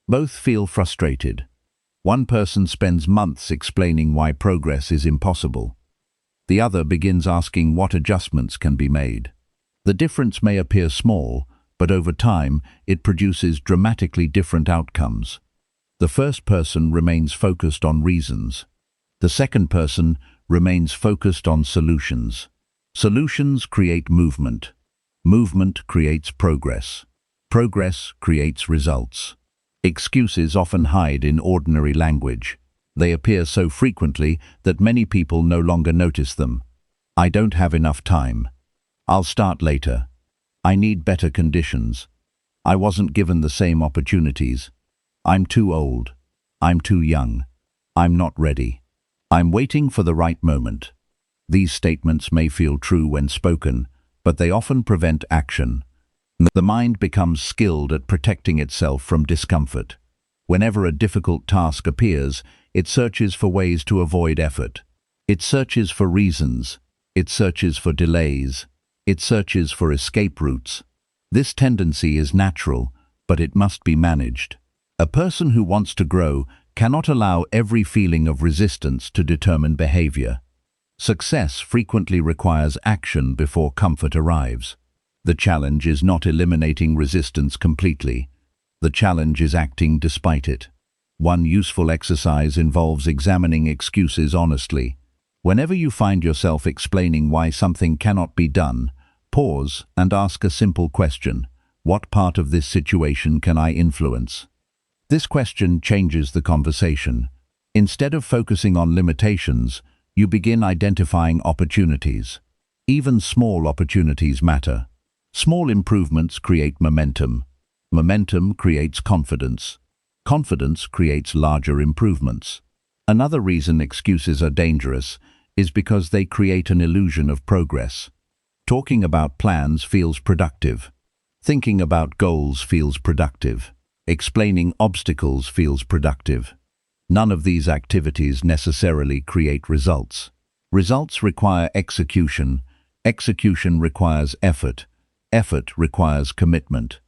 Both feel frustrated. One person spends months explaining why progress is impossible. The other begins asking what adjustments can be made. The difference may appear small, but over time it produces dramatically different outcomes. The first person remains focused on reasons. The second person remains focused on solutions. Solutions create movement. Movement creates progress. Progress creates results. Excuses often hide in ordinary language. They appear so frequently that many people no longer notice them. I don't have enough time. I'll start later. I need better conditions. I wasn't given the same opportunities. I'm too old. I'm too young. I'm not ready. I'm waiting for the right moment. These statements may feel true when spoken, but they often prevent action. The mind becomes skilled at protecting itself from discomfort. Whenever a difficult task appears, it searches for ways to avoid effort. It searches for reasons. It searches for delays. It searches for escape routes. This tendency is natural, but it must be managed. A person who wants to grow cannot allow every feeling of resistance to determine behavior. Success frequently requires action before comfort arrives. The challenge is not eliminating resistance completely. The challenge is acting despite it. One useful exercise involves examining excuses honestly. Whenever you find yourself explaining why something cannot be done, pause and ask a simple question. What part of this situation can I influence? This question changes the conversation. Instead of focusing on limitations, you begin identifying opportunities. Even small opportunities matter. Small improvements create momentum. Momentum creates confidence. Confidence creates larger improvements. Another reason excuses are dangerous is because they create an illusion of progress. Talking about plans feels productive. Thinking about goals feels productive. Explaining obstacles feels productive. None of these activities necessarily create results. Results require execution. Execution requires effort. Effort requires commitment.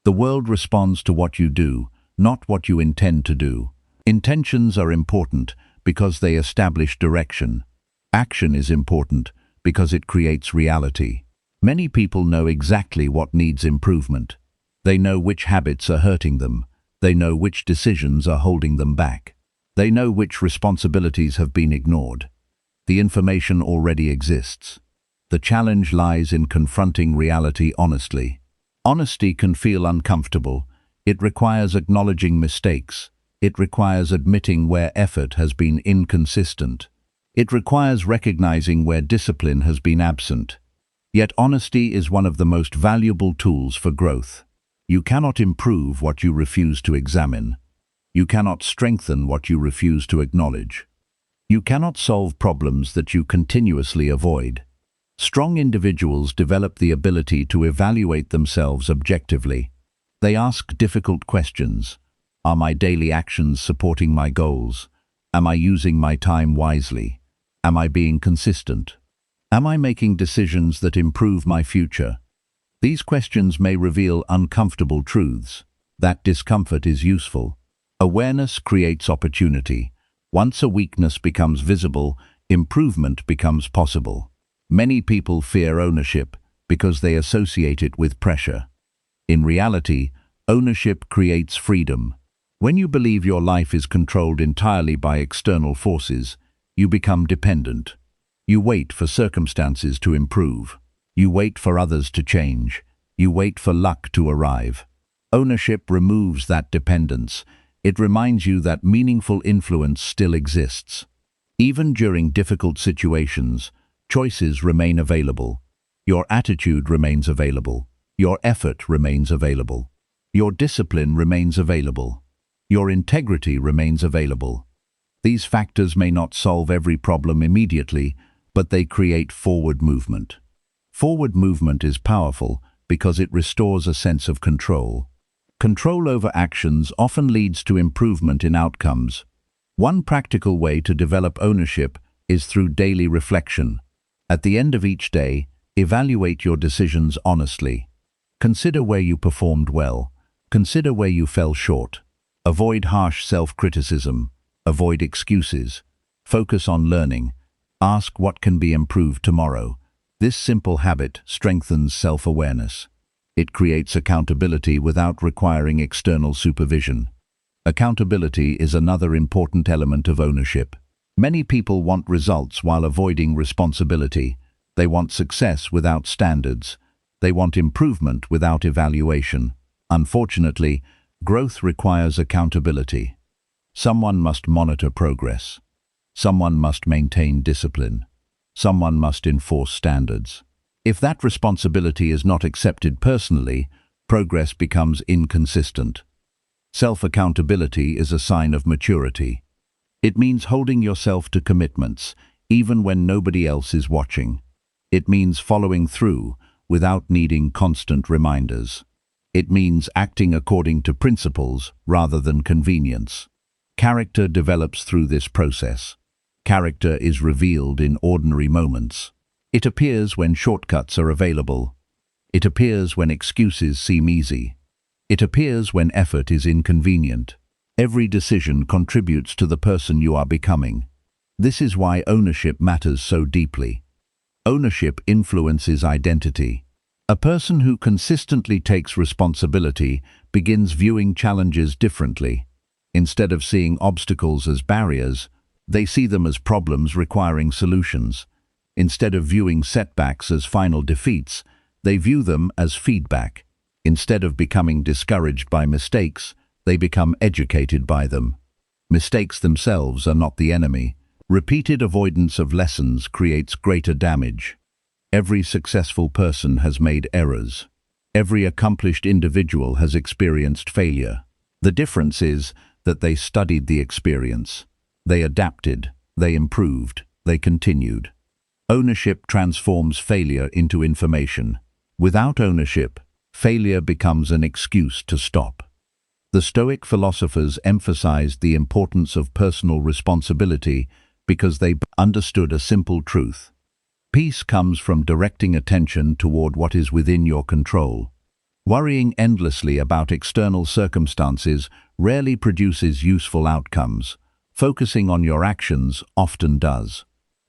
The world responds to what you do, not what you intend to do. Intentions are important because they establish direction. Action is important because it creates reality. Many people know exactly what needs improvement. They know which habits are hurting them. They know which decisions are holding them back. They know which responsibilities have been ignored. The information already exists. The challenge lies in confronting reality honestly. Honesty can feel uncomfortable. It requires acknowledging mistakes. It requires admitting where effort has been inconsistent. It requires recognizing where discipline has been absent. Yet honesty is one of the most valuable tools for growth. You cannot improve what you refuse to examine. You cannot strengthen what you refuse to acknowledge. You cannot solve problems that you continuously avoid. Strong individuals develop the ability to evaluate themselves objectively. They ask difficult questions. Are my daily actions supporting my goals? Am I using my time wisely? Am I being consistent? Am I making decisions that improve my future? These questions may reveal uncomfortable truths. That discomfort is useful. Awareness creates opportunity. Once a weakness becomes visible, improvement becomes possible. Many people fear ownership because they associate it with pressure. In reality, ownership creates freedom. When you believe your life is controlled entirely by external forces, you become dependent. You wait for circumstances to improve. You wait for others to change. You wait for luck to arrive. Ownership removes that dependence. It reminds you that meaningful influence still exists. Even during difficult situations, choices remain available. Your attitude remains available. Your effort remains available. Your discipline remains available. Your integrity remains available. These factors may not solve every problem immediately, but they create forward movement. Forward movement is powerful because it restores a sense of control. Control over actions often leads to improvement in outcomes. One practical way to develop ownership is through daily reflection. At the end of each day, evaluate your decisions honestly. Consider where you performed well. Consider where you fell short. Avoid harsh self-criticism. Avoid excuses. Focus on learning. Ask what can be improved tomorrow. This simple habit strengthens self-awareness. It creates accountability without requiring external supervision. Accountability is another important element of ownership. Many people want results while avoiding responsibility. They want success without standards. They want improvement without evaluation. Unfortunately, growth requires accountability. Someone must monitor progress. Someone must maintain discipline. Someone must enforce standards. If that responsibility is not accepted personally, progress becomes inconsistent. Self-accountability is a sign of maturity. It means holding yourself to commitments, even when nobody else is watching. It means following through without needing constant reminders. It means acting according to principles rather than convenience. Character develops through this process. Character is revealed in ordinary moments. It appears when shortcuts are available. It appears when excuses seem easy. It appears when effort is inconvenient. Every decision contributes to the person you are becoming. This is why ownership matters so deeply. Ownership influences identity. A person who consistently takes responsibility begins viewing challenges differently. Instead of seeing obstacles as barriers, they see them as problems requiring solutions. Instead of viewing setbacks as final defeats, they view them as feedback. Instead of becoming discouraged by mistakes, they become educated by them. Mistakes themselves are not the enemy. Repeated avoidance of lessons creates greater damage. Every successful person has made errors. Every accomplished individual has experienced failure. The difference is that they studied the experience. They adapted, they improved, they continued. Ownership transforms failure into information. Without ownership, failure becomes an excuse to stop. The Stoic philosophers emphasized the importance of personal responsibility because they understood a simple truth. Peace comes from directing attention toward what is within your control. Worrying endlessly about external circumstances rarely produces useful outcomes. Focusing on your actions often does.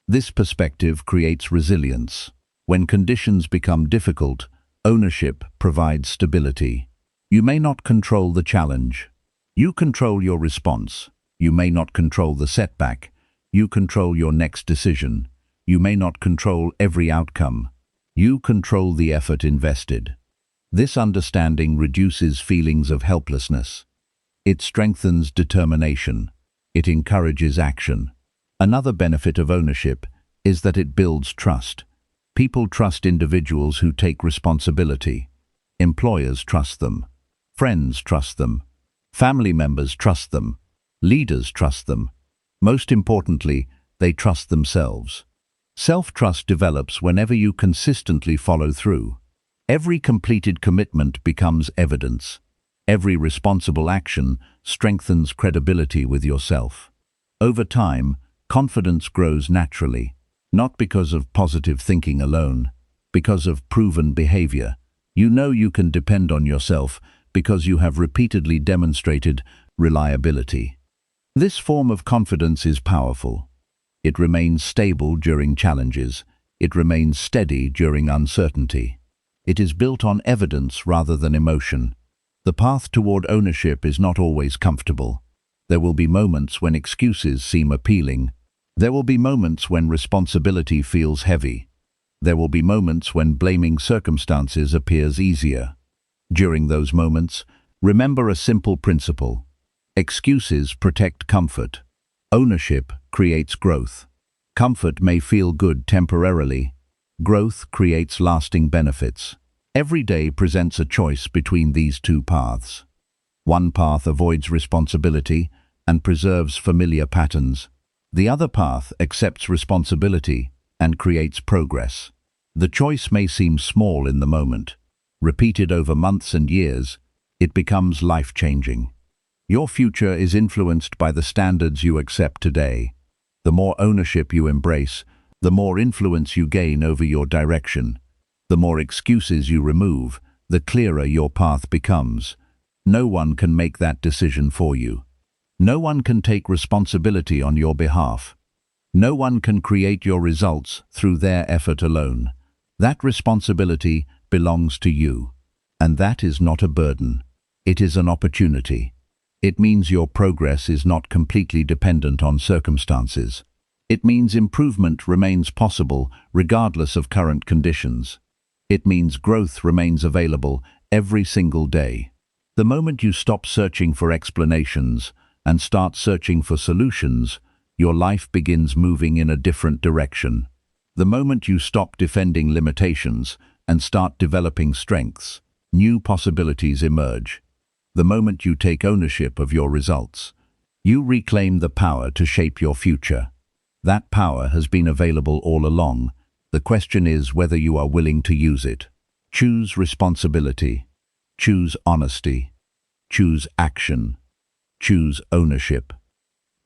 This perspective creates resilience. When conditions become difficult, ownership provides stability. You may not control the challenge. You control your response. You may not control the setback. You control your next decision. You may not control every outcome. You control the effort invested. This understanding reduces feelings of helplessness. It strengthens determination. It encourages action. Another benefit of ownership is that it builds trust. People trust individuals who take responsibility. Employers trust them. Friends trust them. Family members trust them. Leaders trust them. Most importantly, they trust themselves. Self-trust develops whenever you consistently follow through. Every completed commitment becomes evidence. Every responsible action strengthens credibility with yourself. Over time, confidence grows naturally, not because of positive thinking alone, because of proven behavior. You know you can depend on yourself because you have repeatedly demonstrated reliability. This form of confidence is powerful. It remains stable during challenges. It remains steady during uncertainty. It is built on evidence rather than emotion. The path toward ownership is not always comfortable. There will be moments when excuses seem appealing. There will be moments when responsibility feels heavy. There will be moments when blaming circumstances appears easier. During those moments, remember a simple principle. Excuses protect comfort. Ownership creates growth. Comfort may feel good temporarily. Growth creates lasting benefits. Every day presents a choice between these two paths. One path avoids responsibility and preserves familiar patterns. The other path accepts responsibility and creates progress. The choice may seem small in the moment. Repeated over months and years, it becomes life-changing. Your future is influenced by the standards you accept today. The more ownership you embrace, the more influence you gain over your direction. The more excuses you remove, the clearer your path becomes. No one can make that decision for you. No one can take responsibility on your behalf. No one can create your results through their effort alone. That responsibility belongs to you. And that is not a burden. It is an opportunity. It means your progress is not completely dependent on circumstances. It means improvement remains possible regardless of current conditions. It means growth remains available every single day. The moment you stop searching for explanations and start searching for solutions, your life begins moving in a different direction. The moment you stop defending limitations and start developing strengths, new possibilities emerge. The moment you take ownership of your results, you reclaim the power to shape your future. That power has been available all along. The question is whether you are willing to use it. Choose responsibility. Choose honesty. Choose action. Choose ownership.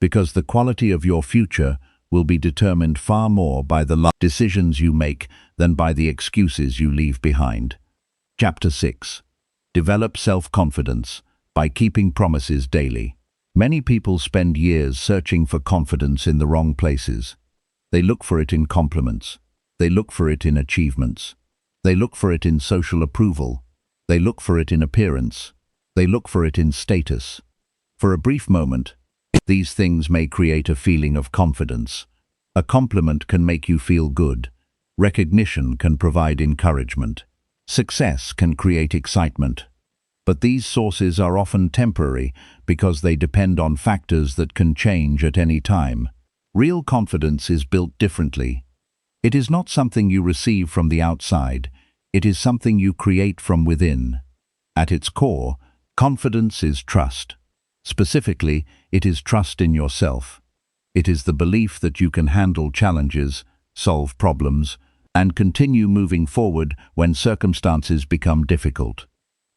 Because the quality of your future will be determined far more by the decisions you make than by the excuses you leave behind. Chapter 6. Develop self-confidence by keeping promises daily. Many people spend years searching for confidence in the wrong places. They look for it in compliments. They look for it in achievements. They look for it in social approval. They look for it in appearance. They look for it in status. For a brief moment, these things may create a feeling of confidence. A compliment can make you feel good. Recognition can provide encouragement. Success can create excitement. But these sources are often temporary because they depend on factors that can change at any time. Real confidence is built differently. It is not something you receive from the outside. It is something you create from within. At its core, confidence is trust. Specifically, it is trust in yourself. It is the belief that you can handle challenges, solve problems, and continue moving forward when circumstances become difficult.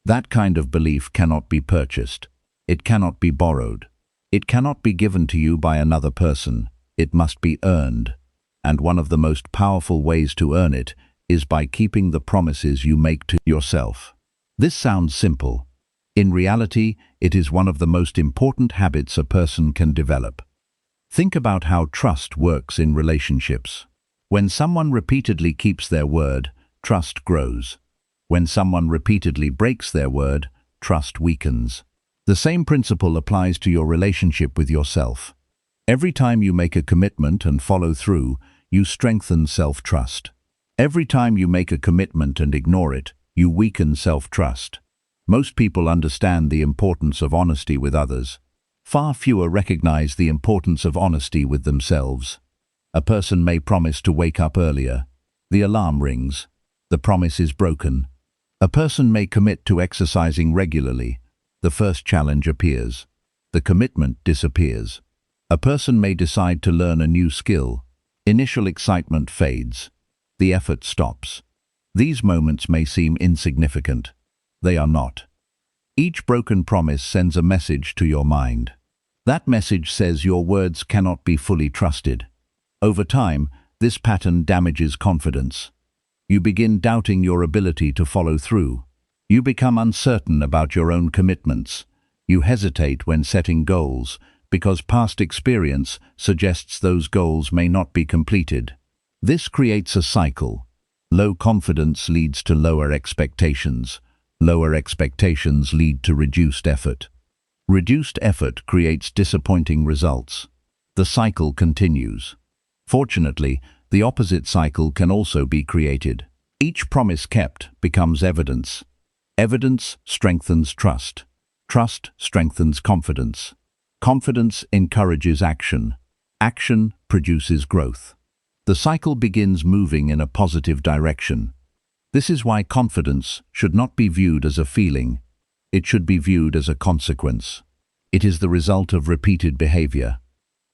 That kind of belief cannot be purchased. It cannot be borrowed. It cannot be given to you by another person. It must be earned. And one of the most powerful ways to earn it is by keeping the promises you make to yourself. This sounds simple. In reality, it is one of the most important habits a person can develop. Think about how trust works in relationships. When someone repeatedly keeps their word, trust grows. When someone repeatedly breaks their word, trust weakens. The same principle applies to your relationship with yourself. Every time you make a commitment and follow through, you strengthen self-trust. Every time you make a commitment and ignore it, you weaken self-trust. Most people understand the importance of honesty with others. Far fewer recognize the importance of honesty with themselves. A person may promise to wake up earlier. The alarm rings. The promise is broken. A person may commit to exercising regularly. The first challenge appears. The commitment disappears. A person may decide to learn a new skill. Initial excitement fades. The effort stops. These moments may seem insignificant. They are not. Each broken promise sends a message to your mind. That message says your words cannot be fully trusted. Over time, this pattern damages confidence. You begin doubting your ability to follow through. You become uncertain about your own commitments. You hesitate when setting goals because past experience suggests those goals may not be completed. This creates a cycle. Low confidence leads to lower expectations. Lower expectations lead to reduced effort. Reduced effort creates disappointing results. The cycle continues. Fortunately, the opposite cycle can also be created. Each promise kept becomes evidence. Evidence strengthens trust. Trust strengthens confidence. Confidence encourages action. Action produces growth. The cycle begins moving in a positive direction. This is why confidence should not be viewed as a feeling. It should be viewed as a consequence. It is the result of repeated behavior.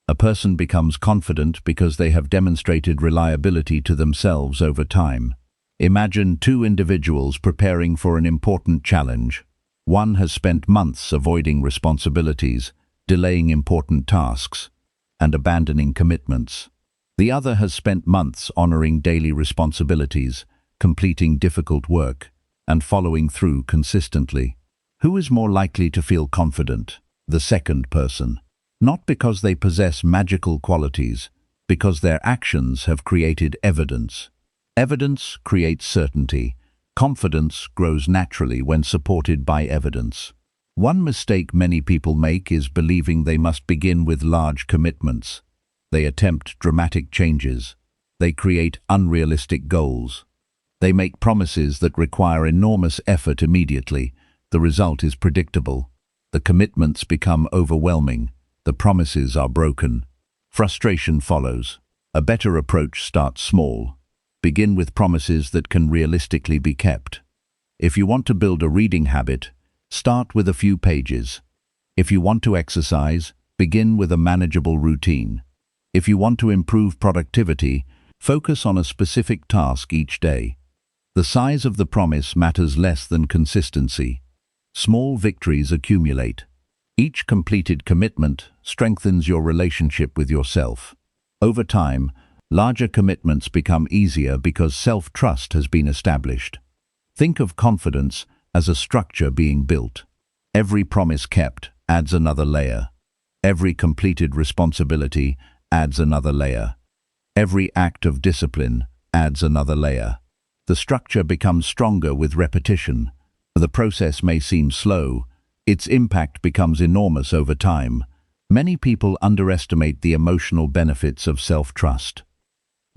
A person becomes confident because they have demonstrated reliability to themselves over time. Imagine two individuals preparing for an important challenge. One has spent months avoiding responsibilities, delaying important tasks, and abandoning commitments. The other has spent months honoring daily responsibilities, completing difficult work, and following through consistently. Who is more likely to feel confident? The second person. Not because they possess magical qualities, because their actions have created evidence. Evidence creates certainty. Confidence grows naturally when supported by evidence. One mistake many people make is believing they must begin with large commitments. They attempt dramatic changes. They create unrealistic goals. They make promises that require enormous effort immediately. The result is predictable. The commitments become overwhelming. The promises are broken. Frustration follows. A better approach starts small. Begin with promises that can realistically be kept. If you want to build a reading habit, start with a few pages. If you want to exercise, begin with a manageable routine. If you want to improve productivity, focus on a specific task each day. The size of the promise matters less than consistency. Small victories accumulate. Each completed commitment strengthens your relationship with yourself. Over time, larger commitments become easier because self-trust has been established. Think of confidence as a structure being built. Every promise kept adds another layer. Every completed responsibility adds another layer. Every act of discipline adds another layer. The structure becomes stronger with repetition. The process may seem slow. Its impact becomes enormous over time. Many people underestimate the emotional benefits of self-trust.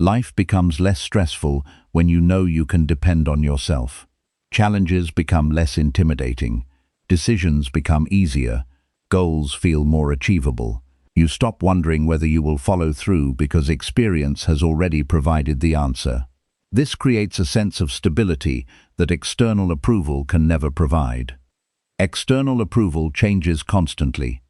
Life becomes less stressful when you know you can depend on yourself. Challenges become less intimidating. Decisions become easier. Goals feel more achievable. You stop wondering whether you will follow through because experience has already provided the answer. This creates a sense of stability that external approval can never provide. External approval changes constantly.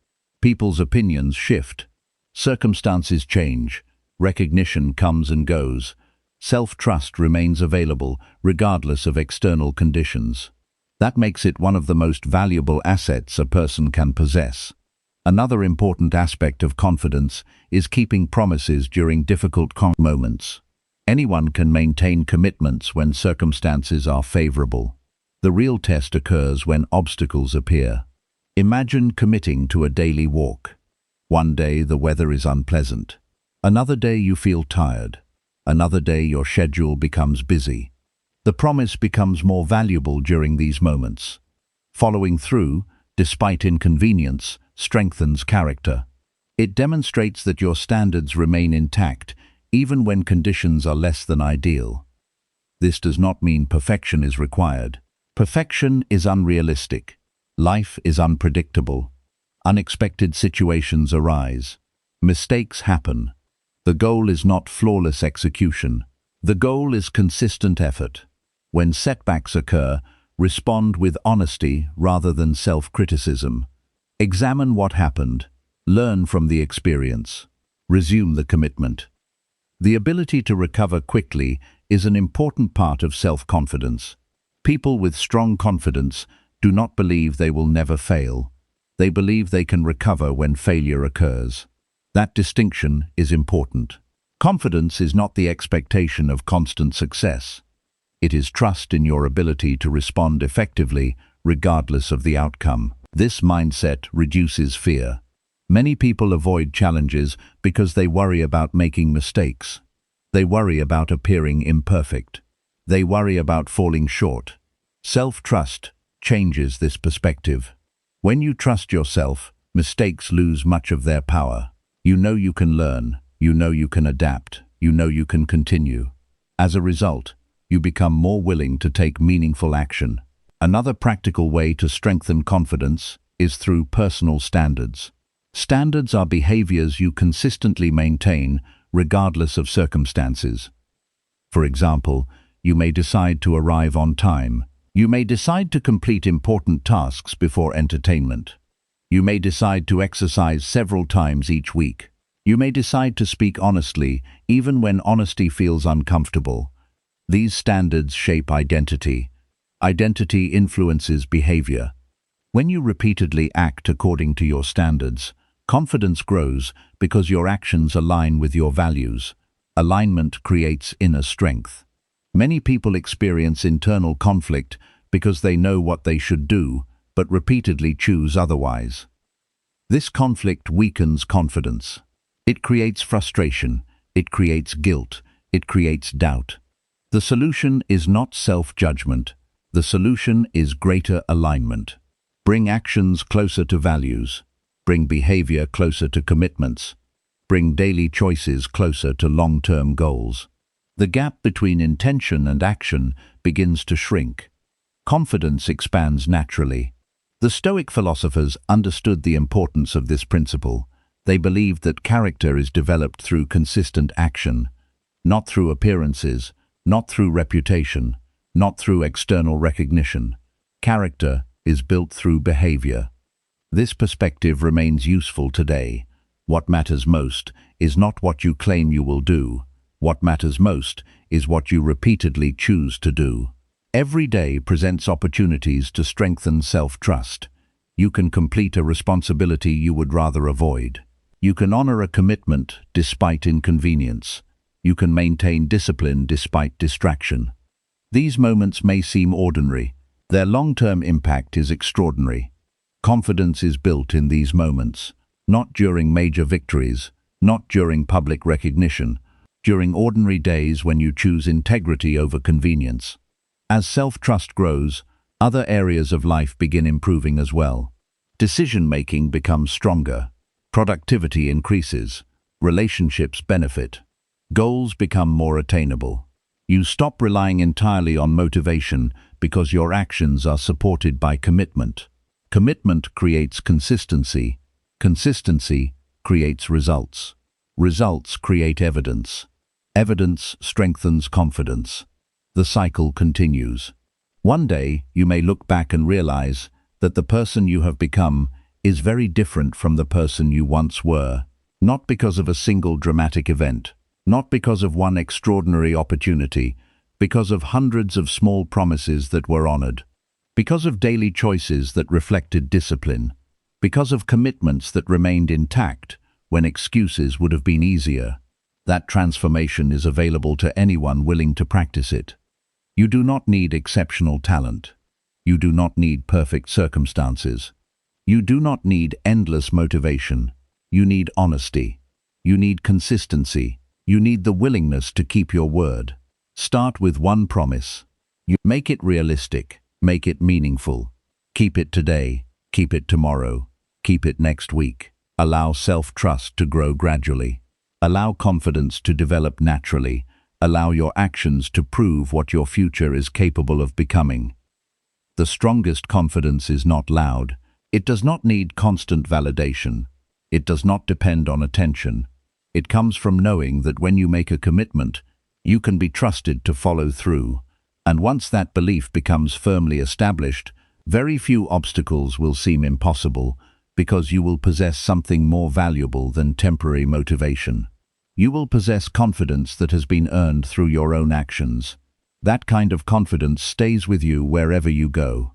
People's opinions shift. Circumstances change. Recognition comes and goes. Self-trust remains available regardless of external conditions. That makes it one of the most valuable assets a person can possess. Another important aspect of confidence is keeping promises during difficult moments. Anyone can maintain commitments when circumstances are favorable. The real test occurs when obstacles appear. Imagine committing to a daily walk. One day the weather is unpleasant. Another day you feel tired. Another day your schedule becomes busy. The promise becomes more valuable during these moments. Following through, despite inconvenience, strengthens character. It demonstrates that your standards remain intact even when conditions are less than ideal. This does not mean perfection is required. Perfection is unrealistic. Life is unpredictable. Unexpected situations arise. Mistakes happen. The goal is not flawless execution. The goal is consistent effort. When setbacks occur, respond with honesty rather than self-criticism. Examine what happened. Learn from the experience. Resume the commitment. The ability to recover quickly is an important part of self-confidence. People with strong confidence do not believe they will never fail. They believe they can recover when failure occurs. That distinction is important. Confidence is not the expectation of constant success. It is trust in your ability to respond effectively, regardless of the outcome. This mindset reduces fear. Many people avoid challenges because they worry about making mistakes. They worry about appearing imperfect. They worry about falling short. Self-trust changes this perspective. When you trust yourself, mistakes lose much of their power. You know you can learn. You know you can adapt. You know you can continue. As a result, you become more willing to take meaningful action. Another practical way to strengthen confidence is through personal standards. Standards are behaviors you consistently maintain regardless of circumstances. For example, you may decide to arrive on time. You may decide to complete important tasks before entertainment. You may decide to exercise several times each week. You may decide to speak honestly, even when honesty feels uncomfortable. These standards shape identity. Identity influences behavior. When you repeatedly act according to your standards, confidence grows because your actions align with your values. Alignment creates inner strength. Many people experience internal conflict because they know what they should do, but repeatedly choose otherwise. This conflict weakens confidence. It creates frustration, it creates guilt, it creates doubt. The solution is not self-judgment. The solution is greater alignment. Bring actions closer to values. Bring behavior closer to commitments. Bring daily choices closer to long-term goals. The gap between intention and action begins to shrink. Confidence expands naturally. The Stoic philosophers understood the importance of this principle. They believed that character is developed through consistent action, not through appearances, not through reputation, not through external recognition. Character is built through behavior. This perspective remains useful today. What matters most is not what you claim you will do. What matters most is what you repeatedly choose to do. Every day presents opportunities to strengthen self-trust. You can complete a responsibility you would rather avoid. You can honor a commitment despite inconvenience. You can maintain discipline despite distraction. These moments may seem ordinary. Their long-term impact is extraordinary. Confidence is built in these moments, not during major victories, not during public recognition, during ordinary days when you choose integrity over convenience. As self-trust grows, other areas of life begin improving as well. Decision-making becomes stronger. Productivity increases. Relationships benefit. Goals become more attainable. You stop relying entirely on motivation because your actions are supported by commitment. Commitment creates consistency. Consistency creates results. Results create evidence. Evidence strengthens confidence. The cycle continues. One day, you may look back and realize that the person you have become is very different from the person you once were, not because of a single dramatic event, not because of one extraordinary opportunity, because of hundreds of small promises that were honored, because of daily choices that reflected discipline, because of commitments that remained intact when excuses would have been easier. That transformation is available to anyone willing to practice it. You do not need exceptional talent. You do not need perfect circumstances. You do not need endless motivation. You need honesty. You need consistency. You need the willingness to keep your word. Start with one promise. You make it realistic. Make it meaningful. Keep it today. Keep it tomorrow. Keep it next week. Allow self-trust to grow gradually. Allow confidence to develop naturally. Allow your actions to prove what your future is capable of becoming. The strongest confidence is not loud. It does not need constant validation. It does not depend on attention. It comes from knowing that when you make a commitment, you can be trusted to follow through. And once that belief becomes firmly established, very few obstacles will seem impossible because you will possess something more valuable than temporary motivation. You will possess confidence that has been earned through your own actions. That kind of confidence stays with you wherever you go.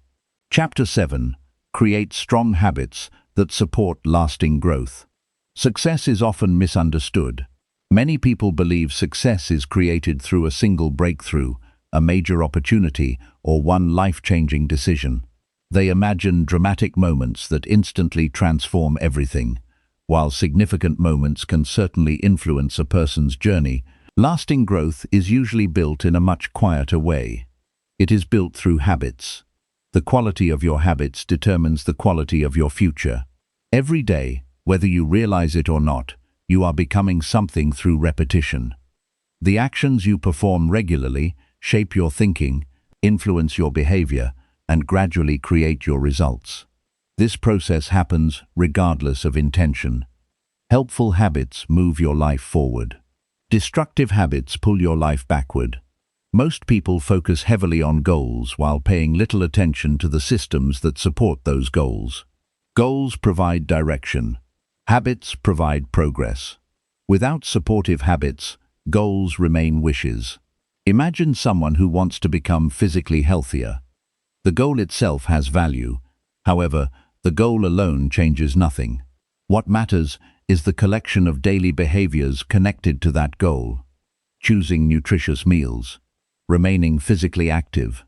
Chapter 7. Create strong habits that support lasting growth. Success is often misunderstood. Many people believe success is created through a single breakthrough, a major opportunity, or one life-changing decision. They imagine dramatic moments that instantly transform everything. While significant moments can certainly influence a person's journey, lasting growth is usually built in a much quieter way. It is built through habits. The quality of your habits determines the quality of your future. Every day, whether you realize it or not, you are becoming something through repetition. The actions you perform regularly shape your thinking, influence your behavior, and gradually create your results. This process happens regardless of intention. Helpful habits move your life forward. Destructive habits pull your life backward. Most people focus heavily on goals while paying little attention to the systems that support those goals. Goals provide direction. Habits provide progress. Without supportive habits, goals remain wishes. Imagine someone who wants to become physically healthier. The goal itself has value. However, the goal alone changes nothing. What matters is the collection of daily behaviors connected to that goal. Choosing nutritious meals, remaining physically active,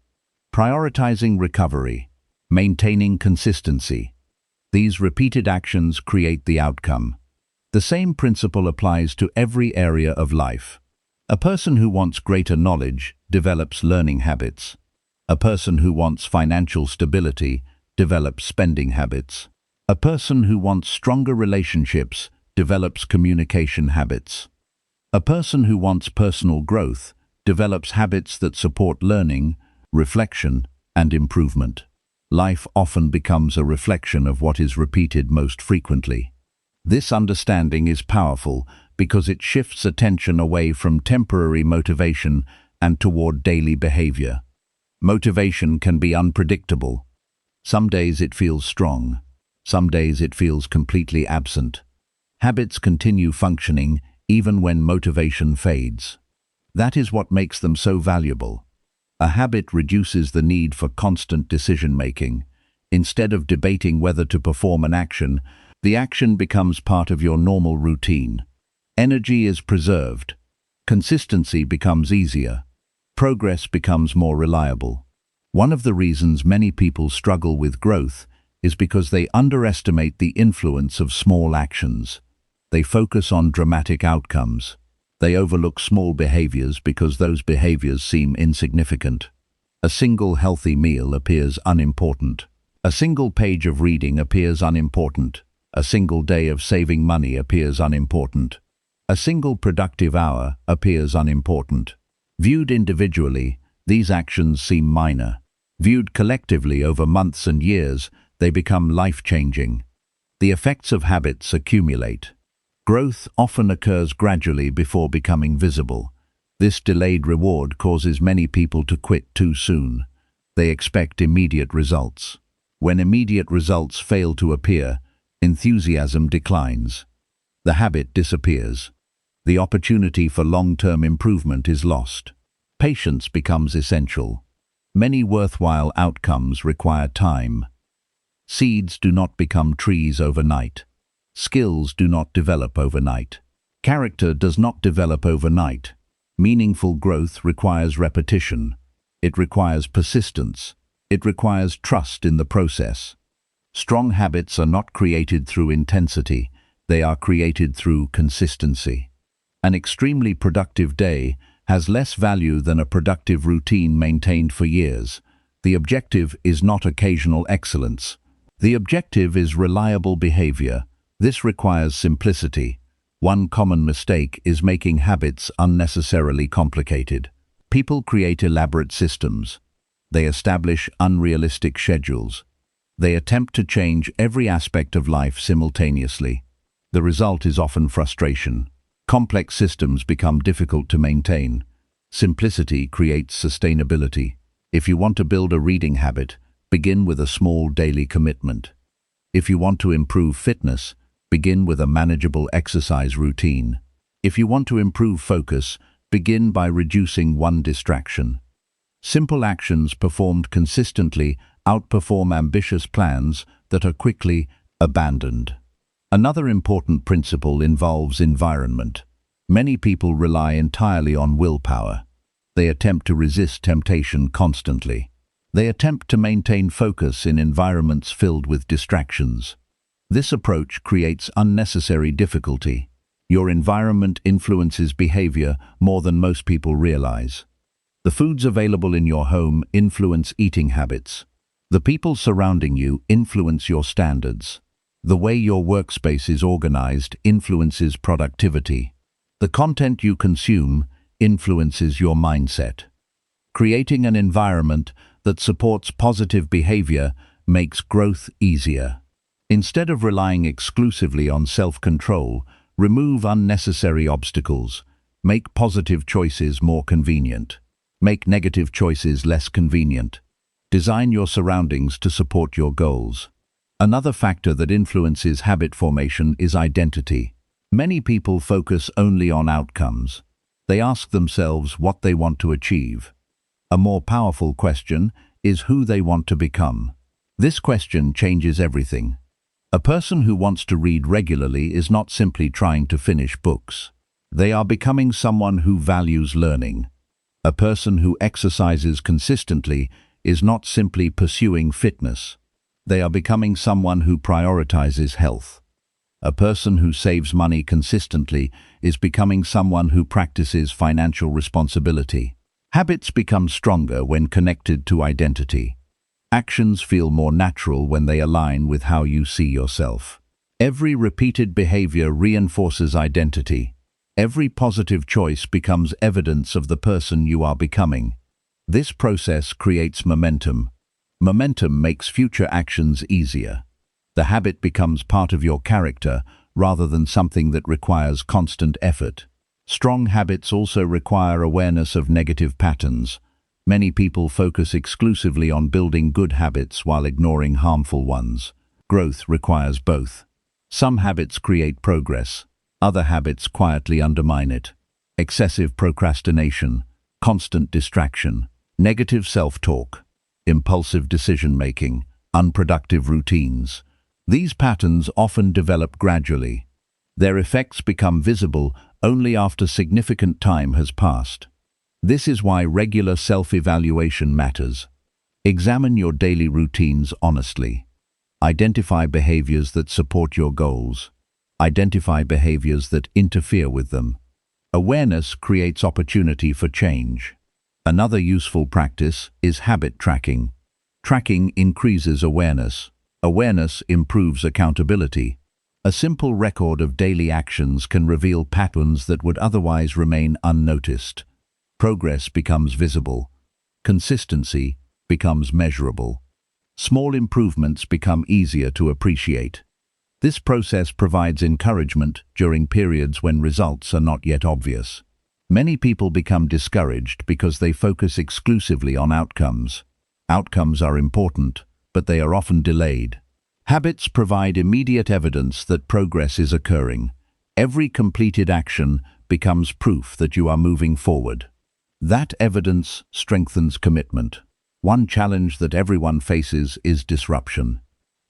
prioritizing recovery, maintaining consistency. These repeated actions create the outcome. The same principle applies to every area of life. A person who wants greater knowledge develops learning habits. A person who wants financial stability develops spending habits. A person who wants stronger relationships develops communication habits. A person who wants personal growth develops habits that support learning, reflection, and improvement. Life often becomes a reflection of what is repeated most frequently. This understanding is powerful because it shifts attention away from temporary motivation and toward daily behavior. Motivation can be unpredictable. Some days it feels strong. Some days it feels completely absent. Habits continue functioning even when motivation fades. That is what makes them so valuable. A habit reduces the need for constant decision-making. Instead of debating whether to perform an action, the action becomes part of your normal routine. Energy is preserved. Consistency becomes easier. Progress becomes more reliable. One of the reasons many people struggle with growth is because they underestimate the influence of small actions. They focus on dramatic outcomes. They overlook small behaviors because those behaviors seem insignificant. A single healthy meal appears unimportant. A single page of reading appears unimportant. A single day of saving money appears unimportant. A single productive hour appears unimportant. Viewed individually, these actions seem minor. Viewed collectively over months and years, they become life-changing. The effects of habits accumulate. Growth often occurs gradually before becoming visible. This delayed reward causes many people to quit too soon. They expect immediate results. When immediate results fail to appear, enthusiasm declines. The habit disappears. The opportunity for long-term improvement is lost. Patience becomes essential. Many worthwhile outcomes require time. Seeds do not become trees overnight. Skills do not develop overnight. Character does not develop overnight. Meaningful growth requires repetition. It requires persistence. It requires trust in the process. Strong habits are not created through intensity. They are created through consistency. An extremely productive day has less value than a productive routine maintained for years. The objective is not occasional excellence. The objective is reliable behavior. This requires simplicity. One common mistake is making habits unnecessarily complicated. People create elaborate systems. They establish unrealistic schedules. They attempt to change every aspect of life simultaneously. The result is often frustration. Complex systems become difficult to maintain. Simplicity creates sustainability. If you want to build a reading habit, begin with a small daily commitment. If you want to improve fitness, begin with a manageable exercise routine. If you want to improve focus, begin by reducing one distraction. Simple actions performed consistently outperform ambitious plans that are quickly abandoned. Another important principle involves environment. Many people rely entirely on willpower. They attempt to resist temptation constantly. They attempt to maintain focus in environments filled with distractions. This approach creates unnecessary difficulty. Your environment influences behavior more than most people realize. The foods available in your home influence eating habits. The people surrounding you influence your standards. The way your workspace is organized influences productivity. The content you consume influences your mindset. Creating an environment that supports positive behavior makes growth easier. Instead of relying exclusively on self-control, remove unnecessary obstacles. Make positive choices more convenient. Make negative choices less convenient. Design your surroundings to support your goals. Another factor that influences habit formation is identity. Many people focus only on outcomes. They ask themselves what they want to achieve. A more powerful question is who they want to become. This question changes everything. A person who wants to read regularly is not simply trying to finish books. They are becoming someone who values learning. A person who exercises consistently is not simply pursuing fitness. They are becoming someone who prioritizes health. A person who saves money consistently is becoming someone who practices financial responsibility. Habits become stronger when connected to identity. Actions feel more natural when they align with how you see yourself. Every repeated behavior reinforces identity. Every positive choice becomes evidence of the person you are becoming. This process creates momentum. Momentum makes future actions easier. The habit becomes part of your character rather than something that requires constant effort. Strong habits also require awareness of negative patterns. Many people focus exclusively on building good habits while ignoring harmful ones. Growth requires both. Some habits create progress. Other habits quietly undermine it. Excessive procrastination, constant distraction, negative self-talk, impulsive decision-making, unproductive routines. These patterns often develop gradually. Their effects become visible only after significant time has passed. This is why regular self-evaluation matters. Examine your daily routines honestly. Identify behaviors that support your goals. Identify behaviors that interfere with them. Awareness creates opportunity for change. Another useful practice is habit tracking. Tracking increases awareness. Awareness improves accountability. A simple record of daily actions can reveal patterns that would otherwise remain unnoticed. Progress becomes visible. Consistency becomes measurable. Small improvements become easier to appreciate. This process provides encouragement during periods when results are not yet obvious. Many people become discouraged because they focus exclusively on outcomes. Outcomes are important, but they are often delayed. Habits provide immediate evidence that progress is occurring. Every completed action becomes proof that you are moving forward. That evidence strengthens commitment. One challenge that everyone faces is disruption.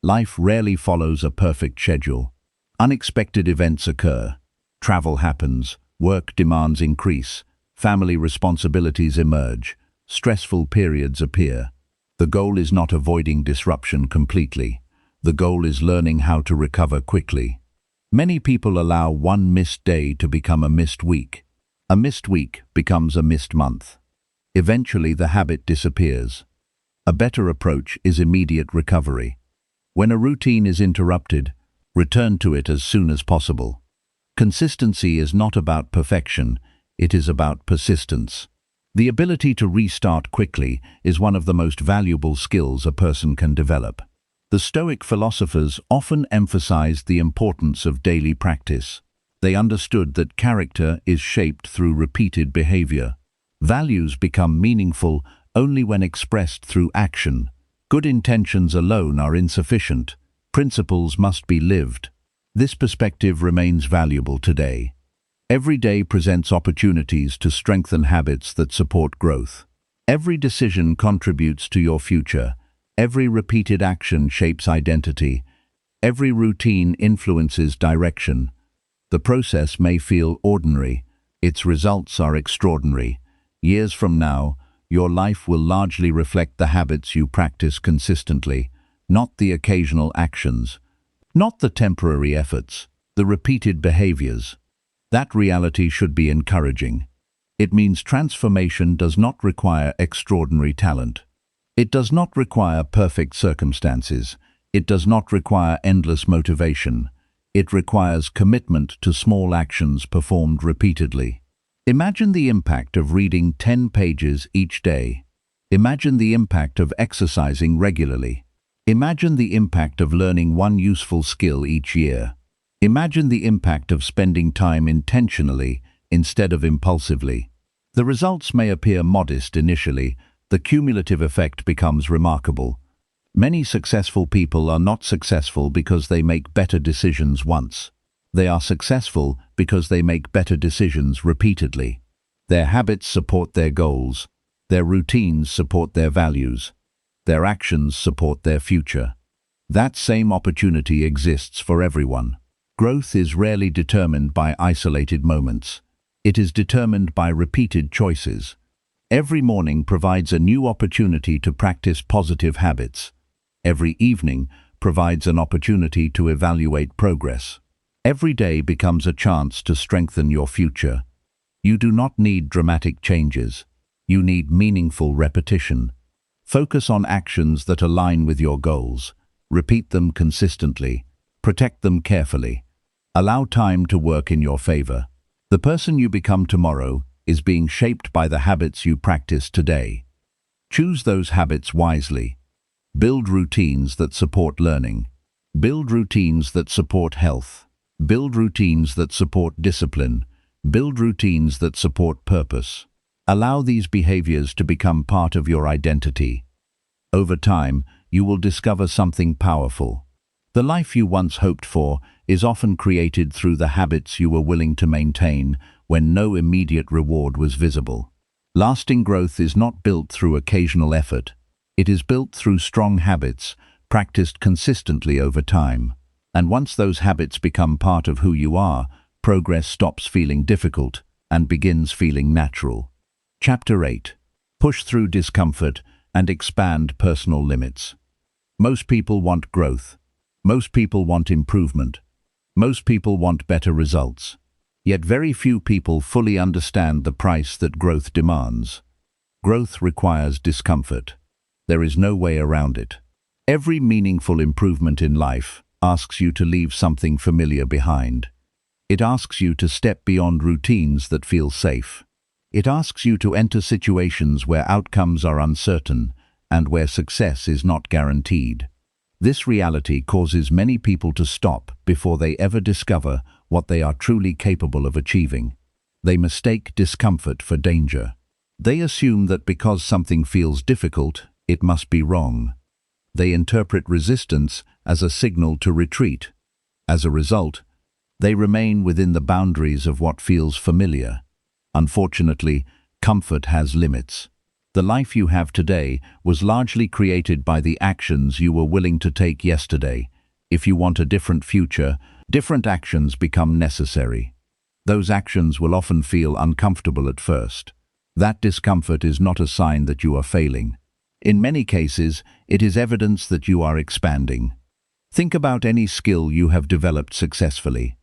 Life rarely follows a perfect schedule. Unexpected events occur. Travel happens, work demands increase, family responsibilities emerge, stressful periods appear. The goal is not avoiding disruption completely. The goal is learning how to recover quickly. Many people allow one missed day to become a missed week. A missed week becomes a missed month. Eventually, the habit disappears. A better approach is immediate recovery. When a routine is interrupted, return to it as soon as possible. Consistency is not about perfection, it is about persistence. The ability to restart quickly is one of the most valuable skills a person can develop. The Stoic philosophers often emphasized the importance of daily practice. They understood that character is shaped through repeated behavior. Values become meaningful only when expressed through action. Good intentions alone are insufficient. Principles must be lived. This perspective remains valuable today. Every day presents opportunities to strengthen habits that support growth. Every decision contributes to your future. Every repeated action shapes identity. Every routine influences direction. The process may feel ordinary. Its results are extraordinary. Years from now, your life will largely reflect the habits you practice consistently, not the occasional actions, not the temporary efforts, the repeated behaviors. That reality should be encouraging. It means transformation does not require extraordinary talent. It does not require perfect circumstances. It does not require endless motivation. It requires commitment to small actions performed repeatedly. Imagine the impact of reading 10 pages each day. Imagine the impact of exercising regularly. Imagine the impact of learning one useful skill each year. Imagine the impact of spending time intentionally instead of impulsively. The results may appear modest initially. The cumulative effect becomes remarkable. Many successful people are not successful because they make better decisions once. They are successful because they make better decisions repeatedly. Their habits support their goals. Their routines support their values. Their actions support their future. That same opportunity exists for everyone. Growth is rarely determined by isolated moments. It is determined by repeated choices. Every morning provides a new opportunity to practice positive habits. Every evening provides an opportunity to evaluate progress. Every day becomes a chance to strengthen your future. You do not need dramatic changes. You need meaningful repetition. Focus on actions that align with your goals. Repeat them consistently. Protect them carefully. Allow time to work in your favor. The person you become tomorrow is being shaped by the habits you practice today. Choose those habits wisely. Build routines that support learning. Build routines that support health. Build routines that support discipline. Build routines that support purpose. Allow these behaviors to become part of your identity. Over time, you will discover something powerful. The life you once hoped for is often created through the habits you were willing to maintain when no immediate reward was visible. Lasting growth is not built through occasional effort. It is built through strong habits, practiced consistently over time. And once those habits become part of who you are, progress stops feeling difficult and begins feeling natural. Chapter 8. Push through discomfort and expand personal limits. Most people want growth. Most people want improvement. Most people want better results. Yet very few people fully understand the price that growth demands. Growth requires discomfort. There is no way around it. Every meaningful improvement in life asks you to leave something familiar behind. It asks you to step beyond routines that feel safe. It asks you to enter situations where outcomes are uncertain and where success is not guaranteed. This reality causes many people to stop before they ever discover what they are truly capable of achieving. They mistake discomfort for danger. They assume that because something feels difficult, it must be wrong. They interpret resistance as a signal to retreat. As a result, they remain within the boundaries of what feels familiar. Unfortunately, comfort has limits. The life you have today was largely created by the actions you were willing to take yesterday. If you want a different future, different actions become necessary. Those actions will often feel uncomfortable at first. That discomfort is not a sign that you are failing. In many cases, it is evidence that you are expanding. Think about any skill you have developed successfully.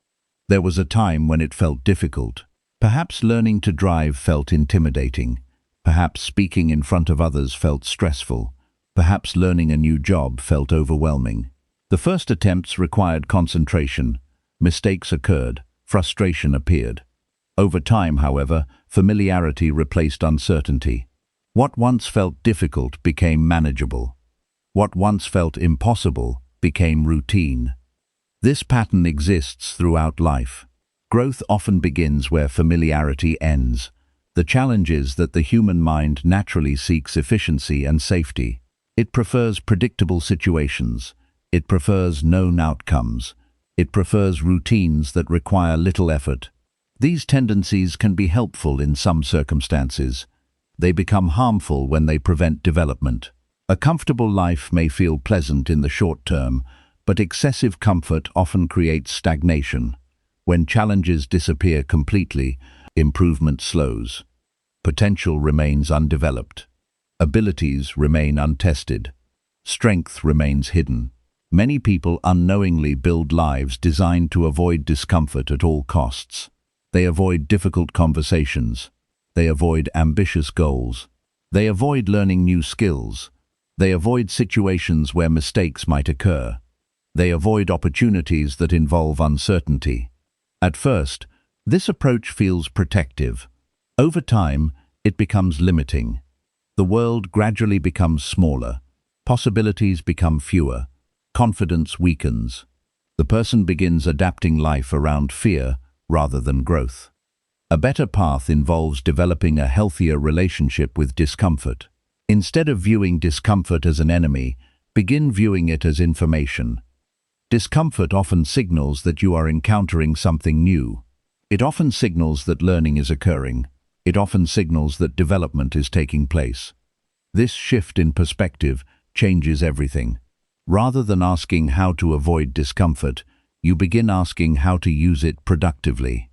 There was a time when it felt difficult. Perhaps learning to drive felt intimidating. Perhaps speaking in front of others felt stressful. Perhaps learning a new job felt overwhelming. The first attempts required concentration. Mistakes occurred. Frustration appeared. Over time, however, familiarity replaced uncertainty. What once felt difficult became manageable. What once felt impossible became routine. This pattern exists throughout life. Growth often begins where familiarity ends. The challenge is that the human mind naturally seeks efficiency and safety. It prefers predictable situations. It prefers known outcomes. It prefers routines that require little effort. These tendencies can be helpful in some circumstances. They become harmful when they prevent development. A comfortable life may feel pleasant in the short term, but excessive comfort often creates stagnation. When challenges disappear completely, improvement slows. Potential remains undeveloped. Abilities remain untested. Strength remains hidden. Many people unknowingly build lives designed to avoid discomfort at all costs. They avoid difficult conversations. They avoid ambitious goals. They avoid learning new skills. They avoid situations where mistakes might occur. They avoid opportunities that involve uncertainty. At first, this approach feels protective. Over time, it becomes limiting. The world gradually becomes smaller. Possibilities become fewer. Confidence weakens. The person begins adapting life around fear rather than growth. A better path involves developing a healthier relationship with discomfort. Instead of viewing discomfort as an enemy, begin viewing it as information. Discomfort often signals that you are encountering something new. It often signals that learning is occurring. it often signals that development is taking place. This shift in perspective changes everything. Rather than asking how to avoid discomfort, you begin asking how to use it productively.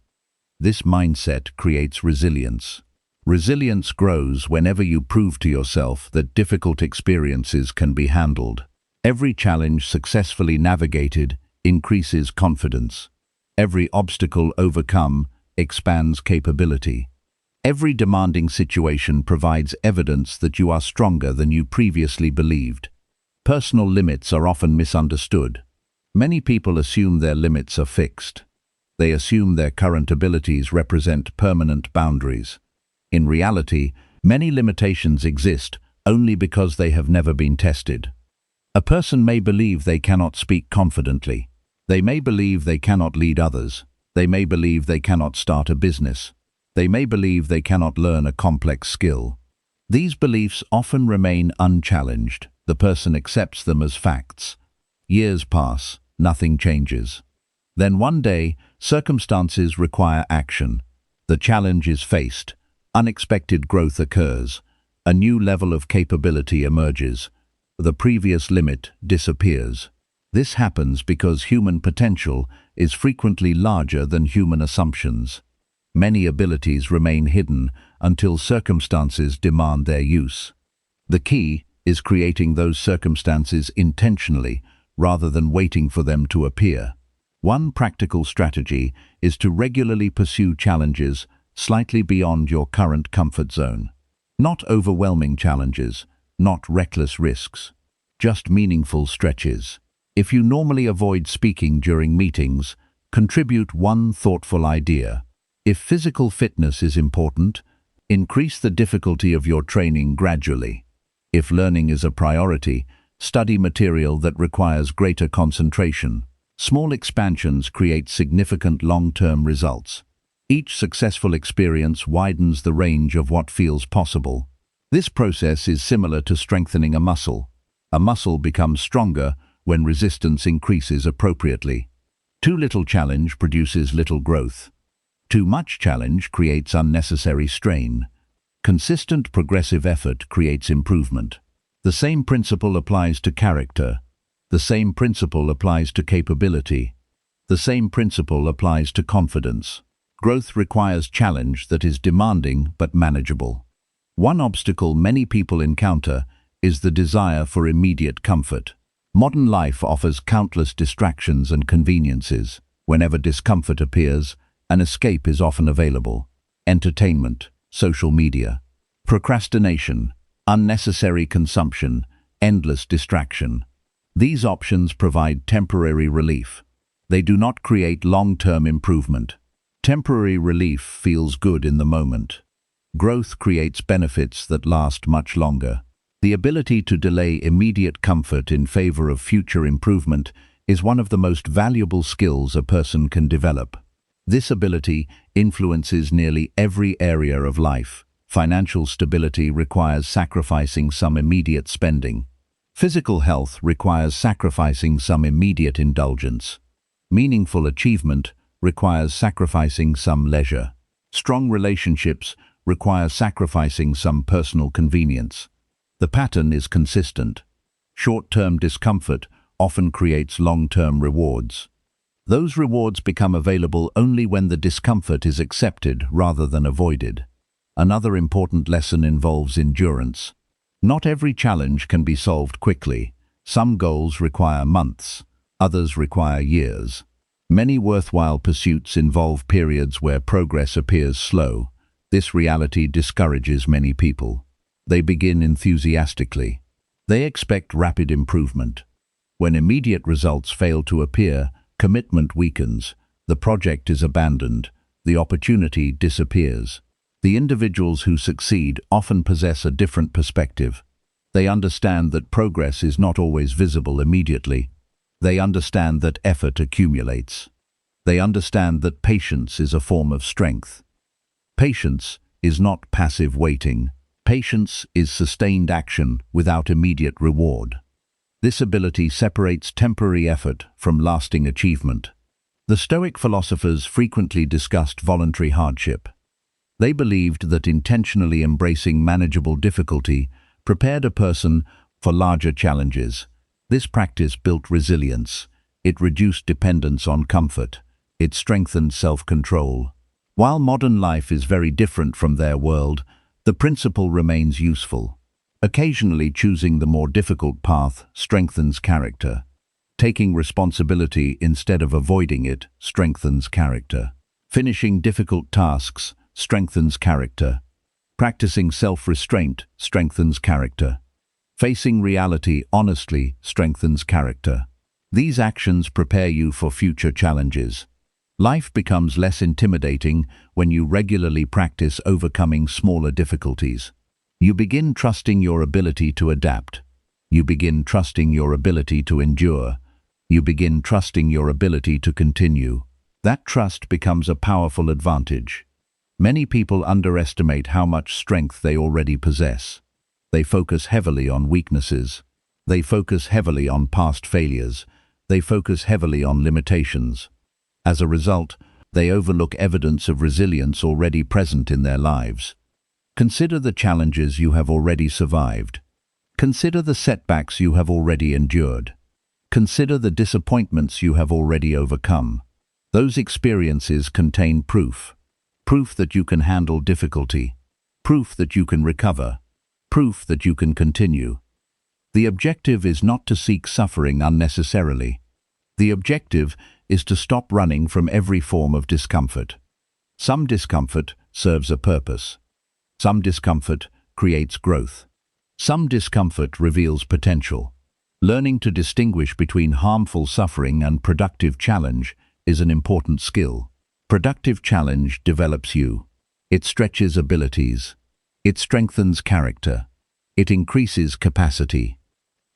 This mindset creates resilience. Resilience grows whenever you prove to yourself that difficult experiences can be handled. Every challenge successfully navigated increases confidence. Every obstacle overcome expands capability. Every demanding situation provides evidence that you are stronger than you previously believed. Personal limits are often misunderstood. Many people assume their limits are fixed. They assume their current abilities represent permanent boundaries. In reality, many limitations exist only because they have never been tested. A person may believe they cannot speak confidently. They may believe they cannot lead others. They may believe they cannot start a business. They may believe they cannot learn a complex skill. These beliefs often remain unchallenged. The person accepts them as facts. Years pass, nothing changes. Then one day, circumstances require action. The challenge is faced. Unexpected growth occurs. A new level of capability emerges. The previous limit disappears. This happens because human potential is frequently larger than human assumptions. Many abilities remain hidden until circumstances demand their use. The key is creating those circumstances intentionally rather than waiting for them to appear. One practical strategy is to regularly pursue challenges slightly beyond your current comfort zone. Not overwhelming challenges, not reckless risks, just meaningful stretches. If you normally avoid speaking during meetings, contribute one thoughtful idea. If physical fitness is important, increase the difficulty of your training gradually. If learning is a priority, study material that requires greater concentration. Small expansions create significant long-term results. Each successful experience widens the range of what feels possible. This process is similar to strengthening a muscle. A muscle becomes stronger when resistance increases appropriately. Too little challenge produces little growth. Too much challenge creates unnecessary strain. Consistent progressive effort creates improvement. The same principle applies to character. The same principle applies to capability. The same principle applies to confidence. Growth requires challenge that is demanding but manageable. One obstacle many people encounter is the desire for immediate comfort. Modern life offers countless distractions and conveniences. Whenever discomfort appears, an escape is often available. Entertainment, social media, procrastination, unnecessary consumption, endless distraction. These options provide temporary relief. They do not create long-term improvement. Temporary relief feels good in the moment. Growth creates benefits that last much longer. The ability to delay immediate comfort in favor of future improvement is one of the most valuable skills a person can develop. This ability influences nearly every area of life. Financial stability requires sacrificing some immediate spending. Physical health requires sacrificing some immediate indulgence. Meaningful achievement requires sacrificing some leisure. Strong relationships require sacrificing some personal convenience. The pattern is consistent. Short-term discomfort often creates long-term rewards. Those rewards become available only when the discomfort is accepted rather than avoided. Another important lesson involves endurance. Not every challenge can be solved quickly. Some goals require months, others require years. Many worthwhile pursuits involve periods where progress appears slow. This reality discourages many people. They begin enthusiastically. They expect rapid improvement. When immediate results fail to appear, commitment weakens, the project is abandoned, the opportunity disappears. The individuals who succeed often possess a different perspective. They understand that progress is not always visible immediately. They understand that effort accumulates. They understand that patience is a form of strength. Patience is not passive waiting. Patience is sustained action without immediate reward. This ability separates temporary effort from lasting achievement. The Stoic philosophers frequently discussed voluntary hardship. They believed that intentionally embracing manageable difficulty prepared a person for larger challenges. This practice built resilience. It reduced dependence on comfort. It strengthened self-control. While modern life is very different from their world, the principle remains useful. Occasionally choosing the more difficult path strengthens character. Taking responsibility instead of avoiding it strengthens character. Finishing difficult tasks strengthens character. Practicing self-restraint strengthens character. Facing reality honestly strengthens character. These actions prepare you for future challenges. Life becomes less intimidating when you regularly practice overcoming smaller difficulties. You begin trusting your ability to adapt. You begin trusting your ability to endure. You begin trusting your ability to continue. That trust becomes a powerful advantage. Many people underestimate how much strength they already possess. They focus heavily on weaknesses. They focus heavily on past failures. They focus heavily on limitations. As a result, they overlook evidence of resilience already present in their lives. Consider the challenges you have already survived. Consider the setbacks you have already endured. Consider the disappointments you have already overcome. Those experiences contain proof. Proof that you can handle difficulty. Proof that you can recover. Proof that you can continue. The objective is not to seek suffering unnecessarily. The objective is to stop running from every form of discomfort. Some discomfort serves a purpose. Some discomfort creates growth. Some discomfort reveals potential. Learning to distinguish between harmful suffering and productive challenge is an important skill. Productive challenge develops you. It stretches abilities. It strengthens character. It increases capacity.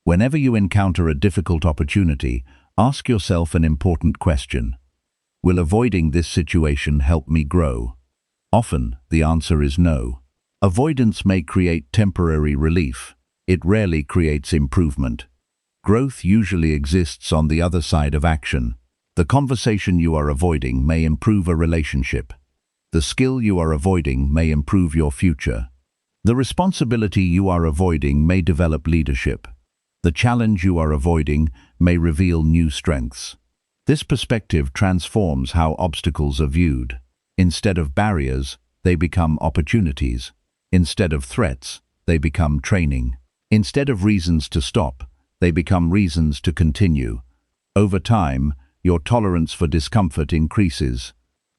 Whenever you encounter a difficult opportunity, ask yourself an important question. Will avoiding this situation help me grow? Often, the answer is no. Avoidance may create temporary relief. It rarely creates improvement. Growth usually exists on the other side of action. The conversation you are avoiding may improve a relationship. The skill you are avoiding may improve your future. The responsibility you are avoiding may develop leadership. The challenge you are avoiding may reveal new strengths. This perspective transforms how obstacles are viewed. Instead of barriers, they become opportunities. Instead of threats, they become training. Instead of reasons to stop, they become reasons to continue. Over time, your tolerance for discomfort increases.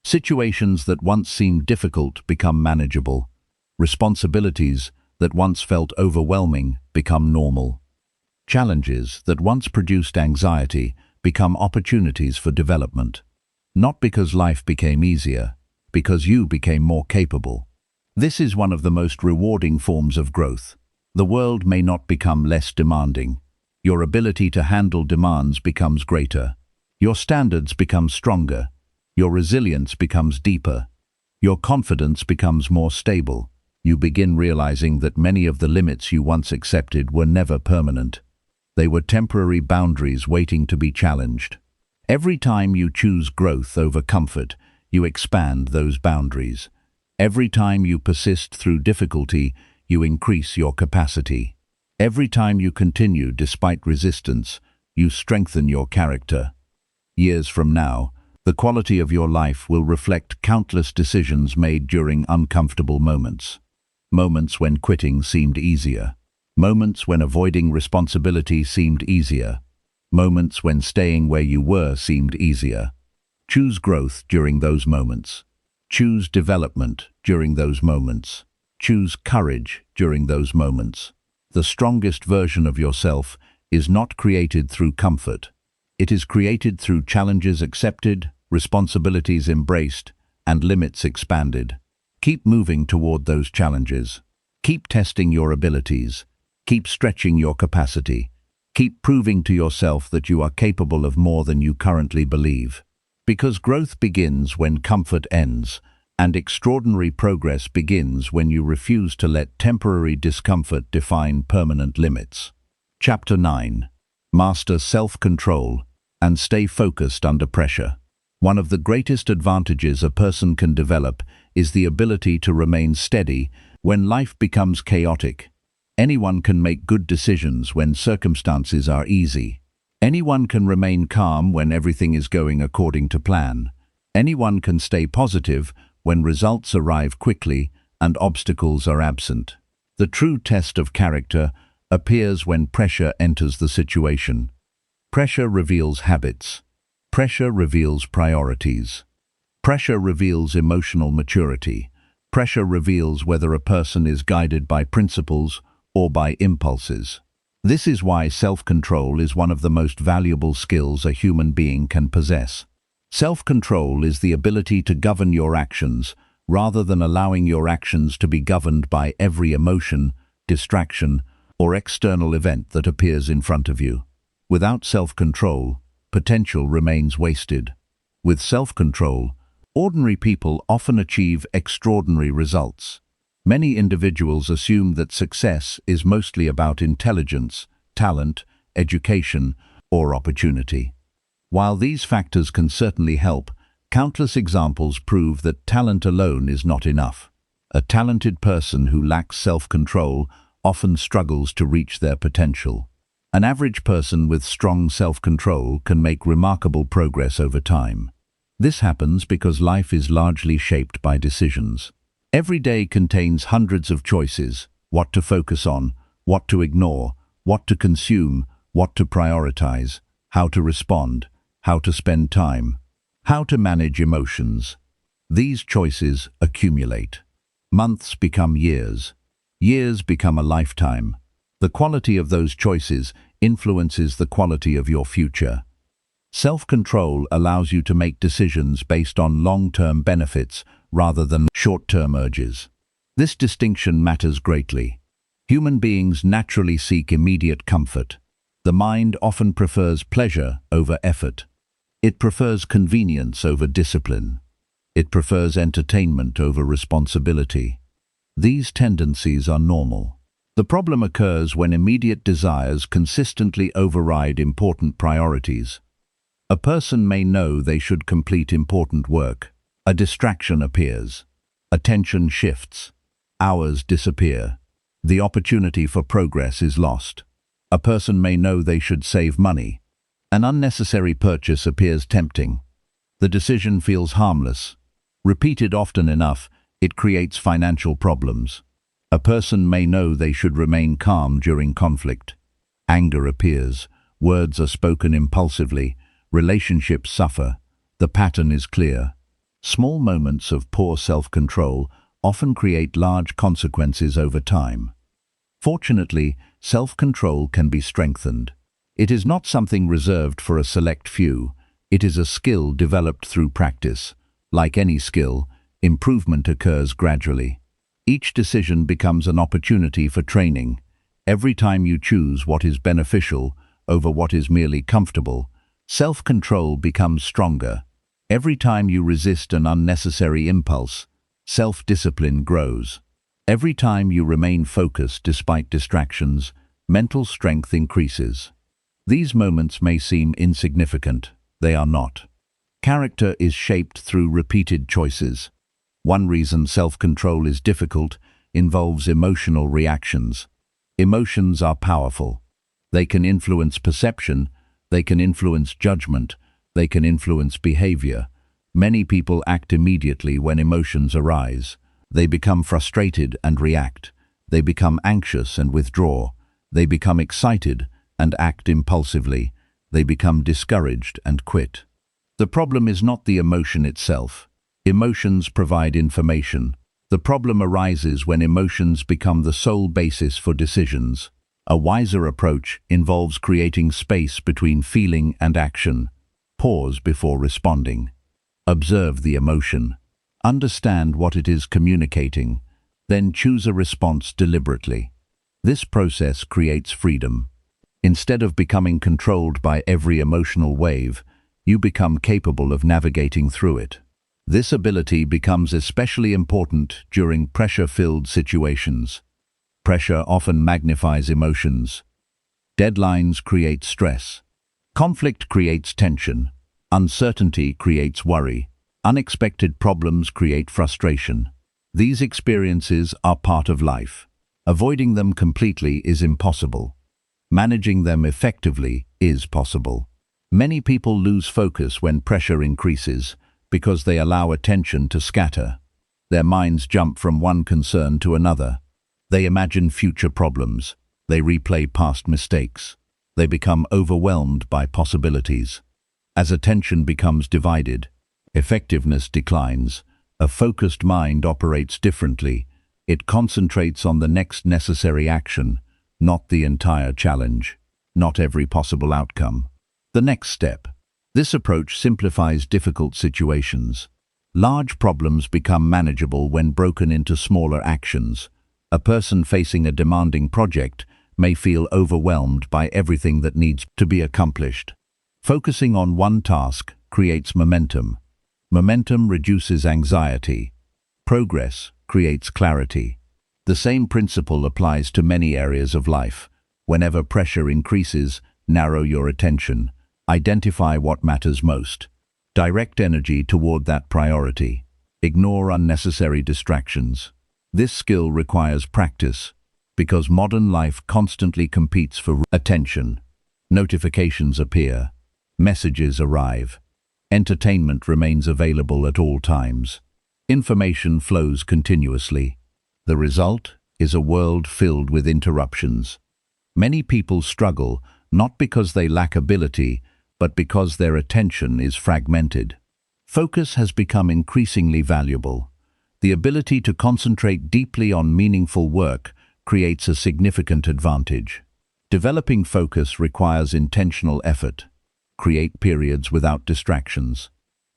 Situations that once seemed difficult become manageable. Responsibilities that once felt overwhelming become normal. Challenges that once produced anxiety become opportunities for development. Not because life became easier, because you became more capable. This is one of the most rewarding forms of growth. The world may not become less demanding. Your ability to handle demands becomes greater. Your standards become stronger. Your resilience becomes deeper. Your confidence becomes more stable. You begin realizing that many of the limits you once accepted were never permanent. They were temporary boundaries waiting to be challenged. Every time you choose growth over comfort, you expand those boundaries. Every time you persist through difficulty, you increase your capacity. Every time you continue despite resistance, you strengthen your character. Years from now, the quality of your life will reflect countless decisions made during uncomfortable moments. Moments when quitting seemed easier. Moments when avoiding responsibility seemed easier. Moments when staying where you were seemed easier. Choose growth during those moments. Choose development during those moments. Choose courage during those moments. The strongest version of yourself is not created through comfort. It is created through challenges accepted, responsibilities embraced, and limits expanded. Keep moving toward those challenges. Keep testing your abilities. Keep stretching your capacity. Keep proving to yourself that you are capable of more than you currently believe. Because growth begins when comfort ends, and extraordinary progress begins when you refuse to let temporary discomfort define permanent limits. Chapter 9. Master self-control and stay focused under pressure. One of the greatest advantages a person can develop is the ability to remain steady when life becomes chaotic. Anyone can make good decisions when circumstances are easy. Anyone can remain calm when everything is going according to plan. Anyone can stay positive when results arrive quickly and obstacles are absent. The true test of character appears when pressure enters the situation. Pressure reveals habits. Pressure reveals priorities. Pressure reveals emotional maturity. Pressure reveals whether a person is guided by principles or by impulses. This is why self-control is one of the most valuable skills a human being can possess. Self-control is the ability to govern your actions rather than allowing your actions to be governed by every emotion, distraction, or external event that appears in front of you. Without self-control, potential remains wasted. With self-control, ordinary people often achieve extraordinary results. Many individuals assume that success is mostly about intelligence, talent, education, or opportunity. While these factors can certainly help, countless examples prove that talent alone is not enough. A talented person who lacks self-control often struggles to reach their potential. An average person with strong self-control can make remarkable progress over time. This happens because life is largely shaped by decisions. Every day contains hundreds of choices: what to focus on, what to ignore, what to consume, what to prioritize, how to respond, how to spend time, how to manage emotions. These choices accumulate. Months become years. Years become a lifetime. The quality of those choices influences the quality of your future. Self-control allows you to make decisions based on long-term benefits rather than short-term urges. This distinction matters greatly. Human beings naturally seek immediate comfort. The mind often prefers pleasure over effort. It prefers convenience over discipline. It prefers entertainment over responsibility. These tendencies are normal. The problem occurs when immediate desires consistently override important priorities. A person may know they should complete important work. A distraction appears. Attention shifts. Hours disappear. The opportunity for progress is lost. A person may know they should save money. An unnecessary purchase appears tempting. The decision feels harmless. Repeated often enough, it creates financial problems. A person may know they should remain calm during conflict. Anger appears. Words are spoken impulsively. Relationships suffer. The pattern is clear. Small moments of poor self-control often create large consequences over time. Fortunately, self-control can be strengthened. It is not something reserved for a select few. It is a skill developed through practice. Like any skill, improvement occurs gradually. Each decision becomes an opportunity for training. Every time you choose what is beneficial over what is merely comfortable, self-control becomes stronger. Every time you resist an unnecessary impulse, self-discipline grows. Every time you remain focused despite distractions, mental strength increases. These moments may seem insignificant. They are not. Character is shaped through repeated choices. One reason self-control is difficult involves emotional reactions. Emotions are powerful. They can influence perception, they can influence judgment, they can influence behavior. Many people act immediately when emotions arise. They become frustrated and react. They become anxious and withdraw. They become excited and act impulsively. They become discouraged and quit. The problem is not the emotion itself. Emotions provide information. The problem arises when emotions become the sole basis for decisions. A wiser approach involves creating space between feeling and action. Pause before responding. Observe the emotion. Understand what it is communicating. Then choose a response deliberately. This process creates freedom. Instead of becoming controlled by every emotional wave, you become capable of navigating through it. This ability becomes especially important during pressure-filled situations. Pressure often magnifies emotions. Deadlines create stress. Conflict creates tension. Uncertainty creates worry. Unexpected problems create frustration. These experiences are part of life. Avoiding them completely is impossible. Managing them effectively is possible. Many people lose focus when pressure increases because they allow attention to scatter. Their minds jump from one concern to another. They imagine future problems. They replay past mistakes. They become overwhelmed by possibilities. As attention becomes divided, effectiveness declines. A focused mind operates differently. It concentrates on the next necessary action, not the entire challenge, not every possible outcome. The next step. This approach simplifies difficult situations. Large problems become manageable when broken into smaller actions. A person facing a demanding project may feel overwhelmed by everything that needs to be accomplished. Focusing on one task creates momentum. Momentum reduces anxiety. Progress creates clarity. The same principle applies to many areas of life. Whenever pressure increases, narrow your attention. Identify what matters most. Direct energy toward that priority. Ignore unnecessary distractions. This skill requires practice because modern life constantly competes for attention. Notifications appear. Messages arrive. Entertainment remains available at all times. Information flows continuously. The result is a world filled with interruptions. Many people struggle not because they lack ability, but because their attention is fragmented. Focus has become increasingly valuable. The ability to concentrate deeply on meaningful work creates a significant advantage. Developing focus requires intentional effort. Create periods without distractions.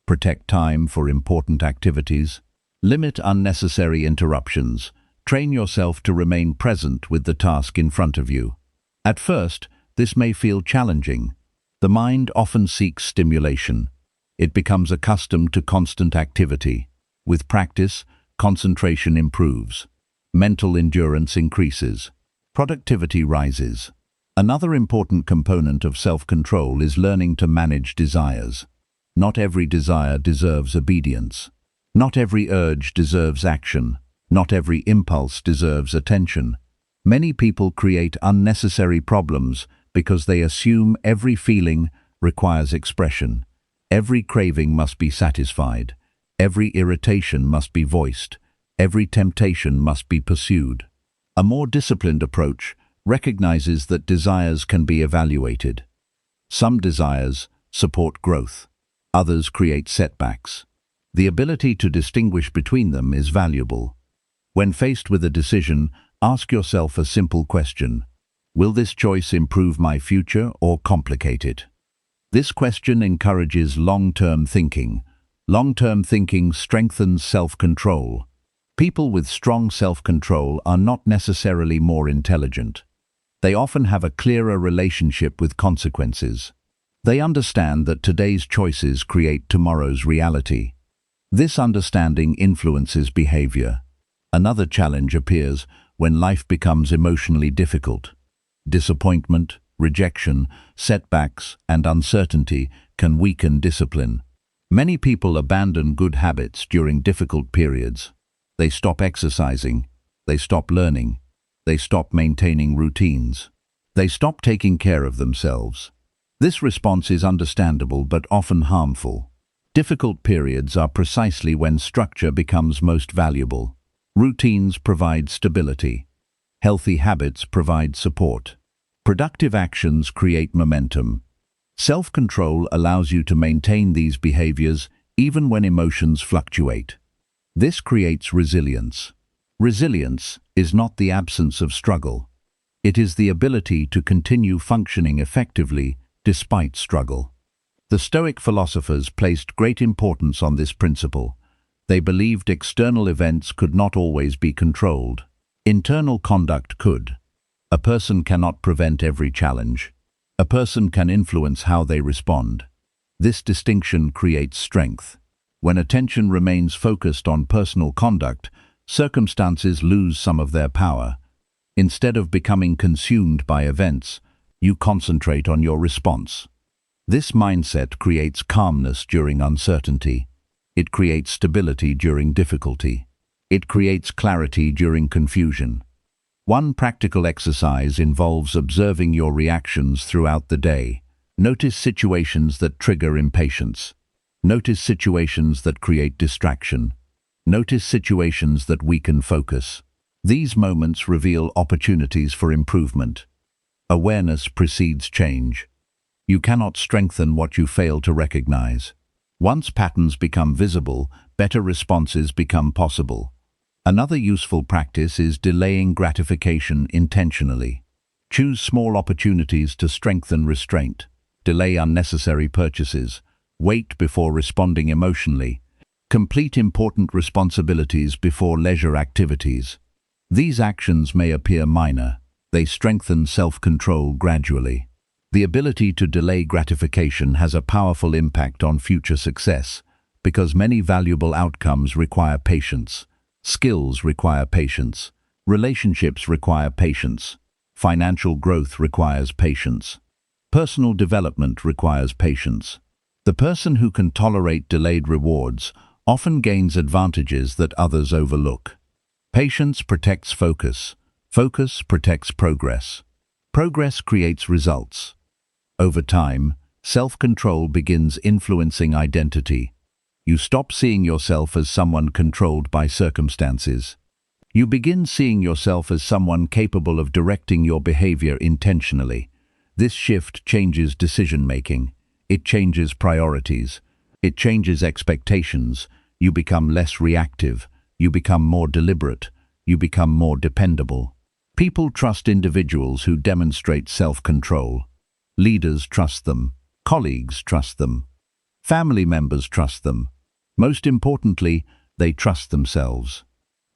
Protect time for important activities. Limit unnecessary interruptions. Train yourself to remain present with the task in front of you. At first, this may feel challenging. The mind often seeks stimulation. It becomes accustomed to constant activity. With practice, concentration improves. Mental endurance increases. Productivity rises. Another important component of self-control is learning to manage desires. Not every desire deserves obedience. Not every urge deserves action. Not every impulse deserves attention. Many people create unnecessary problems because they assume every feeling requires expression. Every craving must be satisfied. Every irritation must be voiced. Every temptation must be pursued. A more disciplined approach recognizes that desires can be evaluated. Some desires support growth. Others create setbacks. The ability to distinguish between them is valuable. When faced with a decision, ask yourself a simple question. Will this choice improve my future or complicate it? This question encourages long-term thinking. Long-term thinking strengthens self-control. People with strong self-control are not necessarily more intelligent. They often have a clearer relationship with consequences. They understand that today's choices create tomorrow's reality. This understanding influences behavior. Another challenge appears when life becomes emotionally difficult. Disappointment, rejection, setbacks, and uncertainty can weaken discipline. Many people abandon good habits during difficult periods. They stop exercising. They stop learning. They stop maintaining routines. They stop taking care of themselves. This response is understandable but often harmful. Difficult periods are precisely when structure becomes most valuable. Routines provide stability. Healthy habits provide support. Productive actions create momentum. Self-control allows you to maintain these behaviors even when emotions fluctuate. This creates resilience. Resilience is not the absence of struggle. It is the ability to continue functioning effectively despite struggle. The Stoic philosophers placed great importance on this principle. They believed external events could not always be controlled. Internal conduct could. A person cannot prevent every challenge. A person can influence how they respond. This distinction creates strength. When attention remains focused on personal conduct, circumstances lose some of their power. Instead of becoming consumed by events, you concentrate on your response. This mindset creates calmness during uncertainty. It creates stability during difficulty. It creates clarity during confusion. One practical exercise involves observing your reactions throughout the day. Notice situations that trigger impatience. Notice situations that create distraction. Notice situations that weaken focus. These moments reveal opportunities for improvement. Awareness precedes change. You cannot strengthen what you fail to recognize. Once patterns become visible, better responses become possible. Another useful practice is delaying gratification intentionally. Choose small opportunities to strengthen restraint. Delay unnecessary purchases. Wait before responding emotionally. Complete important responsibilities before leisure activities. These actions may appear minor. They strengthen self-control gradually. The ability to delay gratification has a powerful impact on future success because many valuable outcomes require patience. Skills require patience. Relationships require patience. Financial growth requires patience. Personal development requires patience. The person who can tolerate delayed rewards often gains advantages that others overlook. Patience protects focus. Focus protects progress. Progress creates results. Over time, self-control begins influencing identity. You stop seeing yourself as someone controlled by circumstances. You begin seeing yourself as someone capable of directing your behavior intentionally. This shift changes decision-making. It changes priorities. It changes expectations. You become less reactive. You become more deliberate. You become more dependable. People trust individuals who demonstrate self-control. Leaders trust them. Colleagues trust them. Family members trust them. Most importantly, they trust themselves.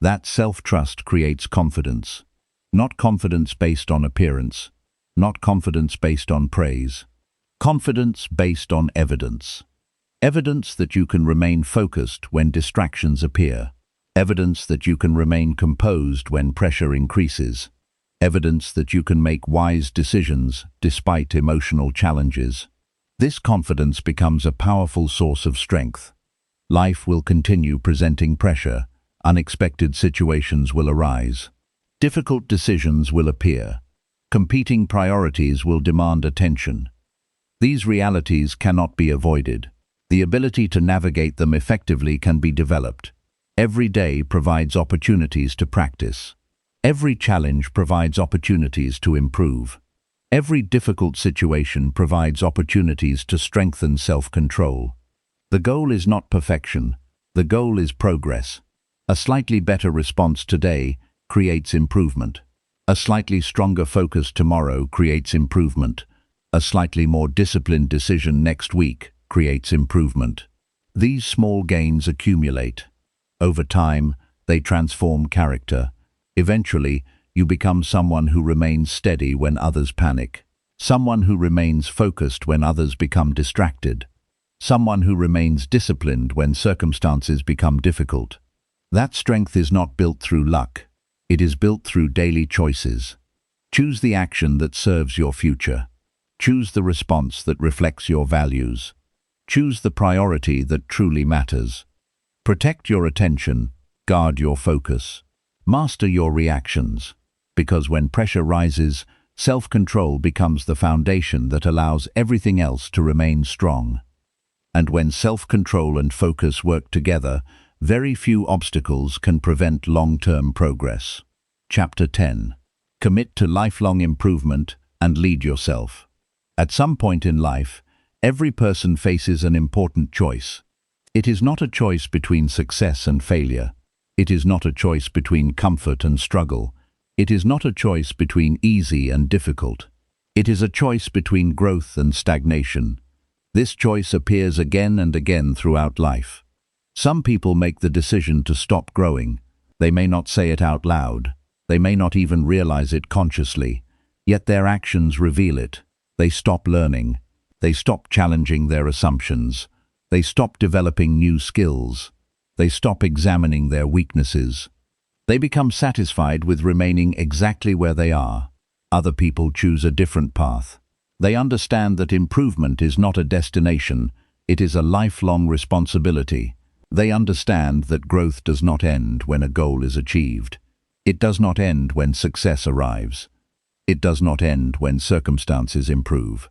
That self-trust creates confidence. Not confidence based on appearance. Not confidence based on praise. Confidence based on evidence. Evidence that you can remain focused when distractions appear. Evidence that you can remain composed when pressure increases. Evidence that you can make wise decisions despite emotional challenges. This confidence becomes a powerful source of strength. Life will continue presenting pressure. Unexpected situations will arise. Difficult decisions will appear. Competing priorities will demand attention. These realities cannot be avoided. The ability to navigate them effectively can be developed. Every day provides opportunities to practice. Every challenge provides opportunities to improve. Every difficult situation provides opportunities to strengthen self-control. The goal is not perfection. The goal is progress. A slightly better response today creates improvement. A slightly stronger focus tomorrow creates improvement. A slightly more disciplined decision next week creates improvement. These small gains accumulate. Over time, they transform character. Eventually, you become someone who remains steady when others panic. Someone who remains focused when others become distracted. Someone who remains disciplined when circumstances become difficult. That strength is not built through luck. It is built through daily choices. Choose the action that serves your future. Choose the response that reflects your values. Choose the priority that truly matters. Protect your attention. Guard your focus. Master your reactions, because when pressure rises, self-control becomes the foundation that allows everything else to remain strong. And when self-control and focus work together, very few obstacles can prevent long-term progress. Chapter 10. Commit to lifelong improvement and lead yourself. At some point in life, every person faces an important choice. It is not a choice between success and failure. It is not a choice between comfort and struggle. It is not a choice between easy and difficult. It is a choice between growth and stagnation. This choice appears again and again throughout life. Some people make the decision to stop growing. They may not say it out loud. They may not even realize it consciously. Yet their actions reveal it. They stop learning. They stop challenging their assumptions. They stop developing new skills. They stop examining their weaknesses. They become satisfied with remaining exactly where they are. Other people choose a different path. They understand that improvement is not a destination, it is a lifelong responsibility. They understand that growth does not end when a goal is achieved. It does not end when success arrives. It does not end when circumstances improve.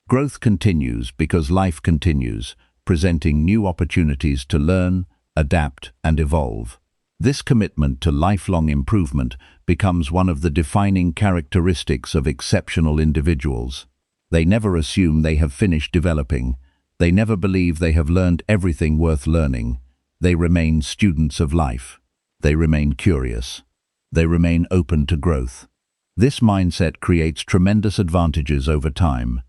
Growth continues because life continues, presenting new opportunities to learn, adapt, and evolve. This commitment to lifelong improvement becomes one of the defining characteristics of exceptional individuals. They never assume they have finished developing. They never believe they have learned everything worth learning. They remain students of life. They remain curious. They remain open to growth. This mindset creates tremendous advantages over time.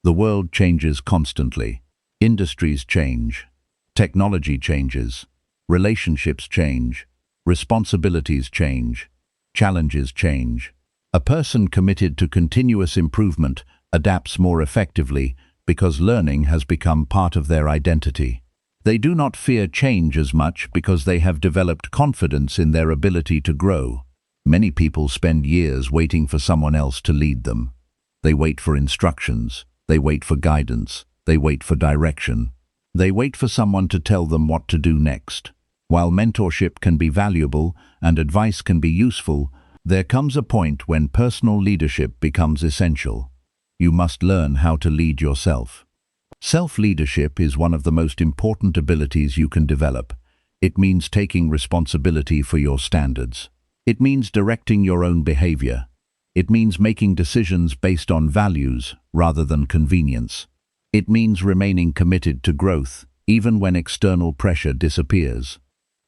The world changes constantly. Industries change. Technology changes. Relationships change. Responsibilities change. Challenges change. A person committed to continuous improvement adapts more effectively because learning has become part of their identity. They do not fear change as much because they have developed confidence in their ability to grow. Many people spend years waiting for someone else to lead them. They wait for instructions. They wait for guidance. They wait for direction. They wait for someone to tell them what to do next. While mentorship can be valuable and advice can be useful, there comes a point when personal leadership becomes essential. You must learn how to lead yourself. Self-leadership is one of the most important abilities you can develop. It means taking responsibility for your standards. It means directing your own behavior. It means making decisions based on values rather than convenience. It means remaining committed to growth, even when external pressure disappears.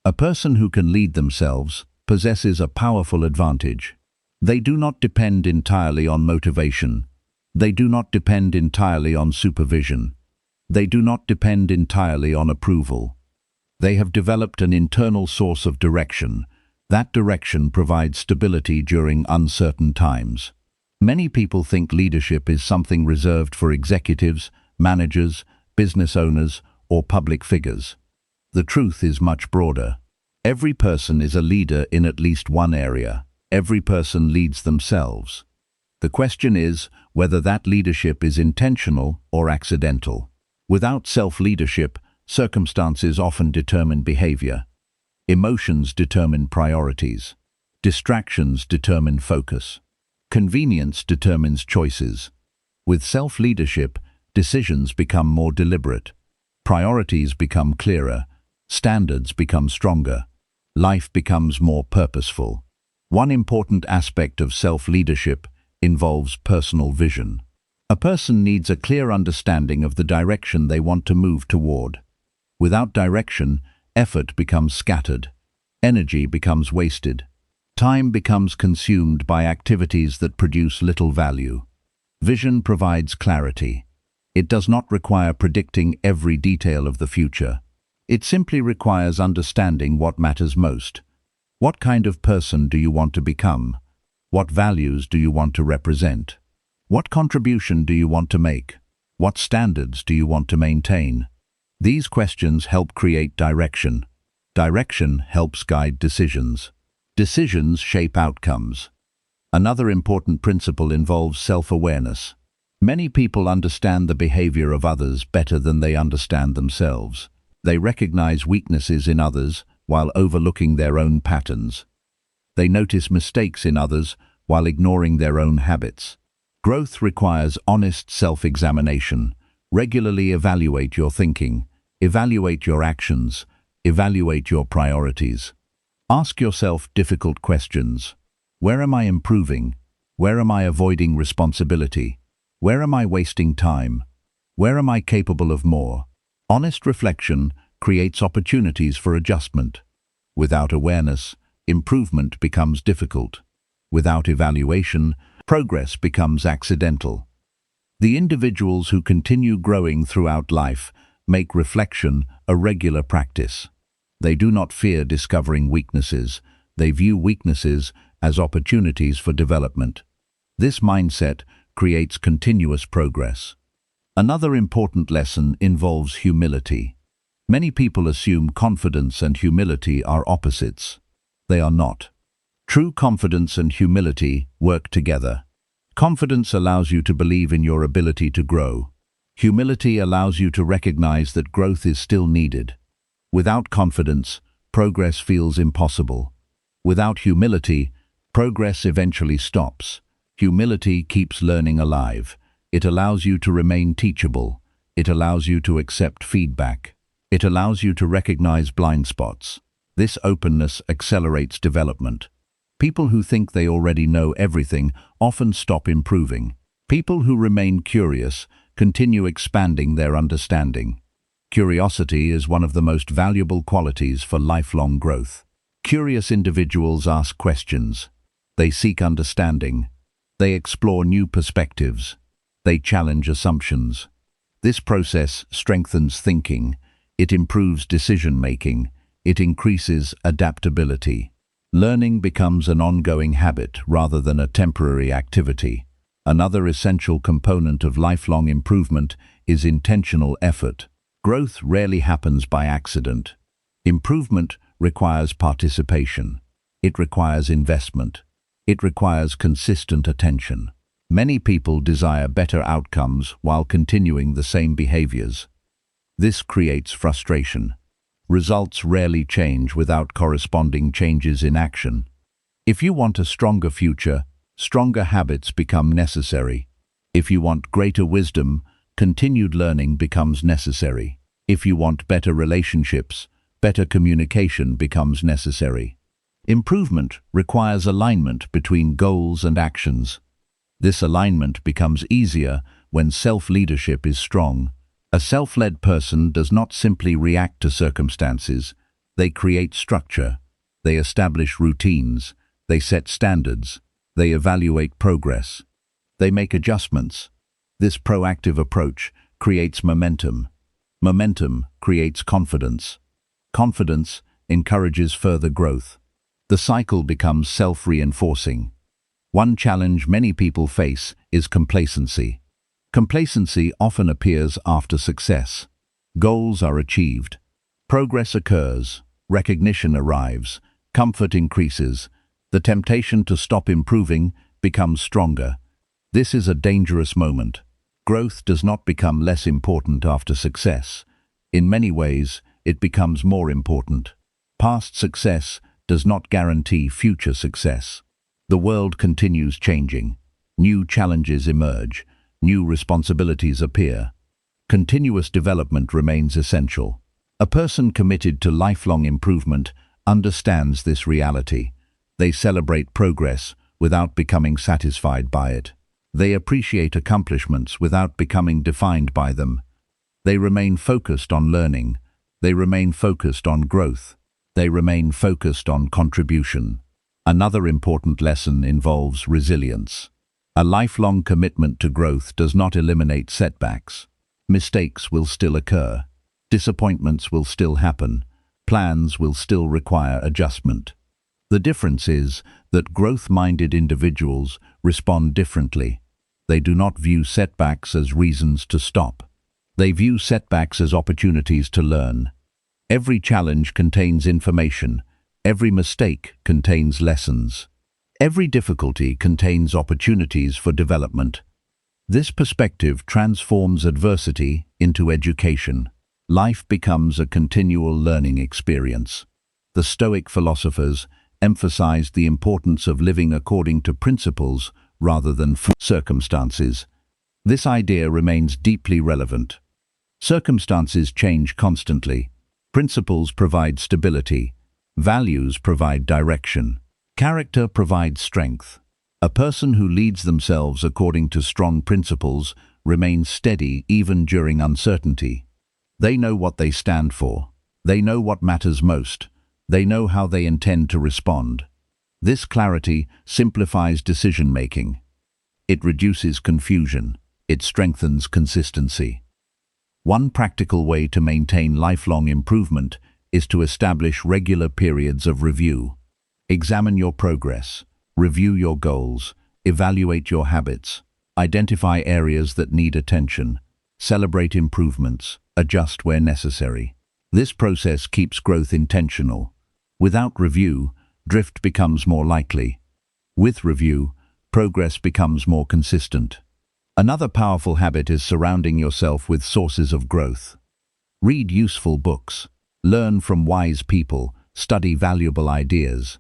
A person who can lead themselves possesses a powerful advantage. They do not depend entirely on motivation. They do not depend entirely on supervision. They do not depend entirely on approval. They have developed an internal source of direction. That direction provides stability during uncertain times. Many people think leadership is something reserved for executives, managers, business owners, or public figures. The truth is much broader. Every person is a leader in at least one area. Every person leads themselves. The question is whether that leadership is intentional or accidental. Without self-leadership, circumstances often determine behavior. Emotions determine priorities. Distractions determine focus. Convenience determines choices. With self-leadership, decisions become more deliberate. Priorities become clearer. Standards become stronger. Life becomes more purposeful. One important aspect of self-leadership involves personal vision. A person needs a clear understanding of the direction they want to move toward. Without direction, effort becomes scattered. Energy becomes wasted. Time becomes consumed by activities that produce little value. Vision provides clarity. It does not require predicting every detail of the future. It simply requires understanding what matters most. What kind of person do you want to become? What values do you want to represent? What contribution do you want to make? What standards do you want to maintain? These questions help create direction. Direction helps guide decisions. Decisions shape outcomes. Another important principle involves self-awareness. Many people understand the behavior of others better than they understand themselves. They recognize weaknesses in others while overlooking their own patterns. They notice mistakes in others while ignoring their own habits. Growth requires honest self-examination. Regularly evaluate your thinking. Evaluate your actions. Evaluate your priorities. Ask yourself difficult questions. Where am I improving? Where am I avoiding responsibility? Where am I wasting time? Where am I capable of more? Honest reflection creates opportunities for adjustment. Without awareness, improvement becomes difficult. Without evaluation, progress becomes accidental. The individuals who continue growing throughout life make reflection a regular practice. They do not fear discovering weaknesses. They view weaknesses as opportunities for development. This mindset creates continuous progress. Another important lesson involves humility. Many people assume confidence and humility are opposites. They are not. True confidence and humility work together. Confidence allows you to believe in your ability to grow. Humility allows you to recognize that growth is still needed. Without confidence, progress feels impossible. Without humility, progress eventually stops. Humility keeps learning alive. It allows you to remain teachable. It allows you to accept feedback. It allows you to recognize blind spots. This openness accelerates development. People who think they already know everything often stop improving. People who remain curious continue expanding their understanding. Curiosity is one of the most valuable qualities for lifelong growth. Curious individuals ask questions. They seek understanding. They explore new perspectives. They challenge assumptions. This process strengthens thinking. It improves decision-making. It increases adaptability. Learning becomes an ongoing habit rather than a temporary activity. Another essential component of lifelong improvement is intentional effort. Growth rarely happens by accident. Improvement requires participation. It requires investment. It requires consistent attention. Many people desire better outcomes while continuing the same behaviors. This creates frustration. Results rarely change without corresponding changes in action. If you want a stronger future, stronger habits become necessary. If you want greater wisdom, continued learning becomes necessary. If you want better relationships, better communication becomes necessary. Improvement requires alignment between goals and actions. This alignment becomes easier when self-leadership is strong. A self-led person does not simply react to circumstances. They create structure. They establish routines. They set standards. They evaluate progress. They make adjustments. This proactive approach creates momentum. Momentum creates confidence. Confidence encourages further growth. The cycle becomes self-reinforcing. One challenge many people face is complacency. Complacency often appears after success. Goals are achieved. Progress occurs. Recognition arrives. Comfort increases. The temptation to stop improving becomes stronger. This is a dangerous moment. Growth does not become less important after success. In many ways, it becomes more important. Past success does not guarantee future success. The world continues changing. New challenges emerge. New responsibilities appear. Continuous development remains essential. A person committed to lifelong improvement understands this reality. They celebrate progress without becoming satisfied by it. They appreciate accomplishments without becoming defined by them. They remain focused on learning. They remain focused on growth. They remain focused on contribution. Another important lesson involves resilience. A lifelong commitment to growth does not eliminate setbacks. Mistakes will still occur. Disappointments will still happen. Plans will still require adjustment. The difference is that growth-minded individuals respond differently. They do not view setbacks as reasons to stop. They view setbacks as opportunities to learn. Every challenge contains information. Every mistake contains lessons. Every difficulty contains opportunities for development. This perspective transforms adversity into education. Life becomes a continual learning experience. The Stoic philosophers emphasized the importance of living according to principles rather than circumstances. This idea remains deeply relevant. Circumstances change constantly. Principles provide stability. Values provide direction. Character provides strength. A person who leads themselves according to strong principles remains steady even during uncertainty. They know what they stand for. They know what matters most. They know how they intend to respond. This clarity simplifies decision-making. It reduces confusion. It strengthens consistency. One practical way to maintain lifelong improvement is to establish regular periods of review. Examine your progress. Review your goals. Evaluate your habits. Identify areas that need attention. Celebrate improvements. Adjust where necessary. This process keeps growth intentional. Without review, drift becomes more likely. With review, progress becomes more consistent. Another powerful habit is surrounding yourself with sources of growth. Read useful books. Learn from wise people, study valuable ideas.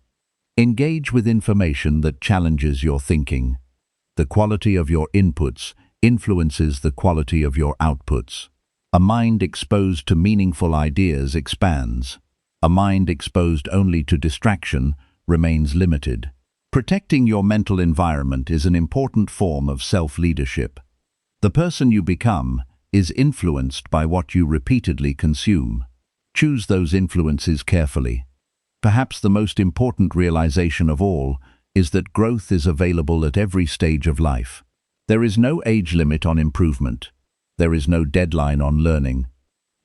Engage with information that challenges your thinking. The quality of your inputs influences the quality of your outputs. A mind exposed to meaningful ideas expands. A mind exposed only to distraction remains limited. Protecting your mental environment is an important form of self-leadership. The person you become is influenced by what you repeatedly consume. Choose those influences carefully. Perhaps the most important realization of all is that growth is available at every stage of life. There is no age limit on improvement. There is no deadline on learning.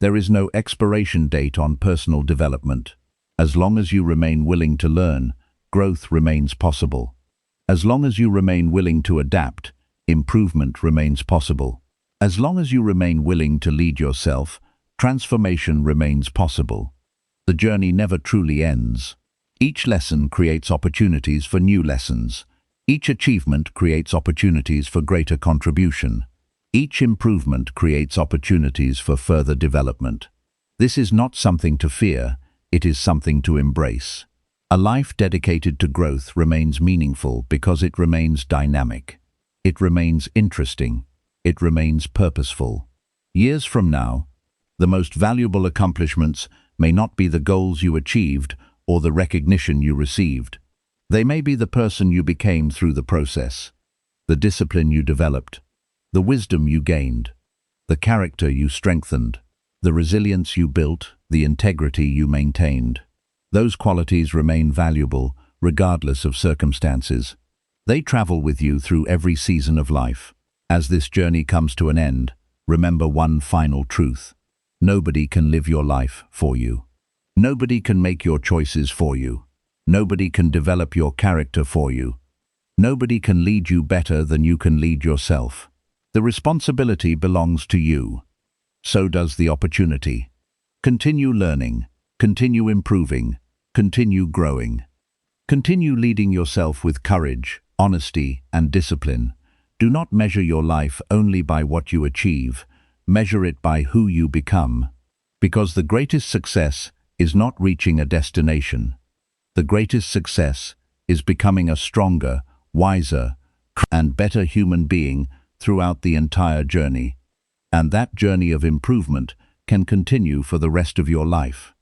There is no expiration date on personal development. As long as you remain willing to learn, growth remains possible. As long as you remain willing to adapt, improvement remains possible. As long as you remain willing to lead yourself, transformation remains possible. The journey never truly ends. Each lesson creates opportunities for new lessons. Each achievement creates opportunities for greater contribution. Each improvement creates opportunities for further development. This is not something to fear, it is something to embrace. A life dedicated to growth remains meaningful because it remains dynamic. It remains interesting. It remains purposeful. Years from now, the most valuable accomplishments may not be the goals you achieved or the recognition you received. They may be the person you became through the process, the discipline you developed, the wisdom you gained, the character you strengthened, the resilience you built, the integrity you maintained. Those qualities remain valuable regardless of circumstances. They travel with you through every season of life. As this journey comes to an end, remember one final truth. Nobody can live your life for you. Nobody can make your choices for you. Nobody can develop your character for you. Nobody can lead you better than you can lead yourself. The responsibility belongs to you. So does the opportunity. Continue learning, continue improving, continue growing. Continue leading yourself with courage, honesty, and discipline. Do not measure your life only by what you achieve. Measure it by who you become. Because the greatest success is not reaching a destination. The greatest success is becoming a stronger, wiser, and better human being throughout the entire journey. And that journey of improvement can continue for the rest of your life.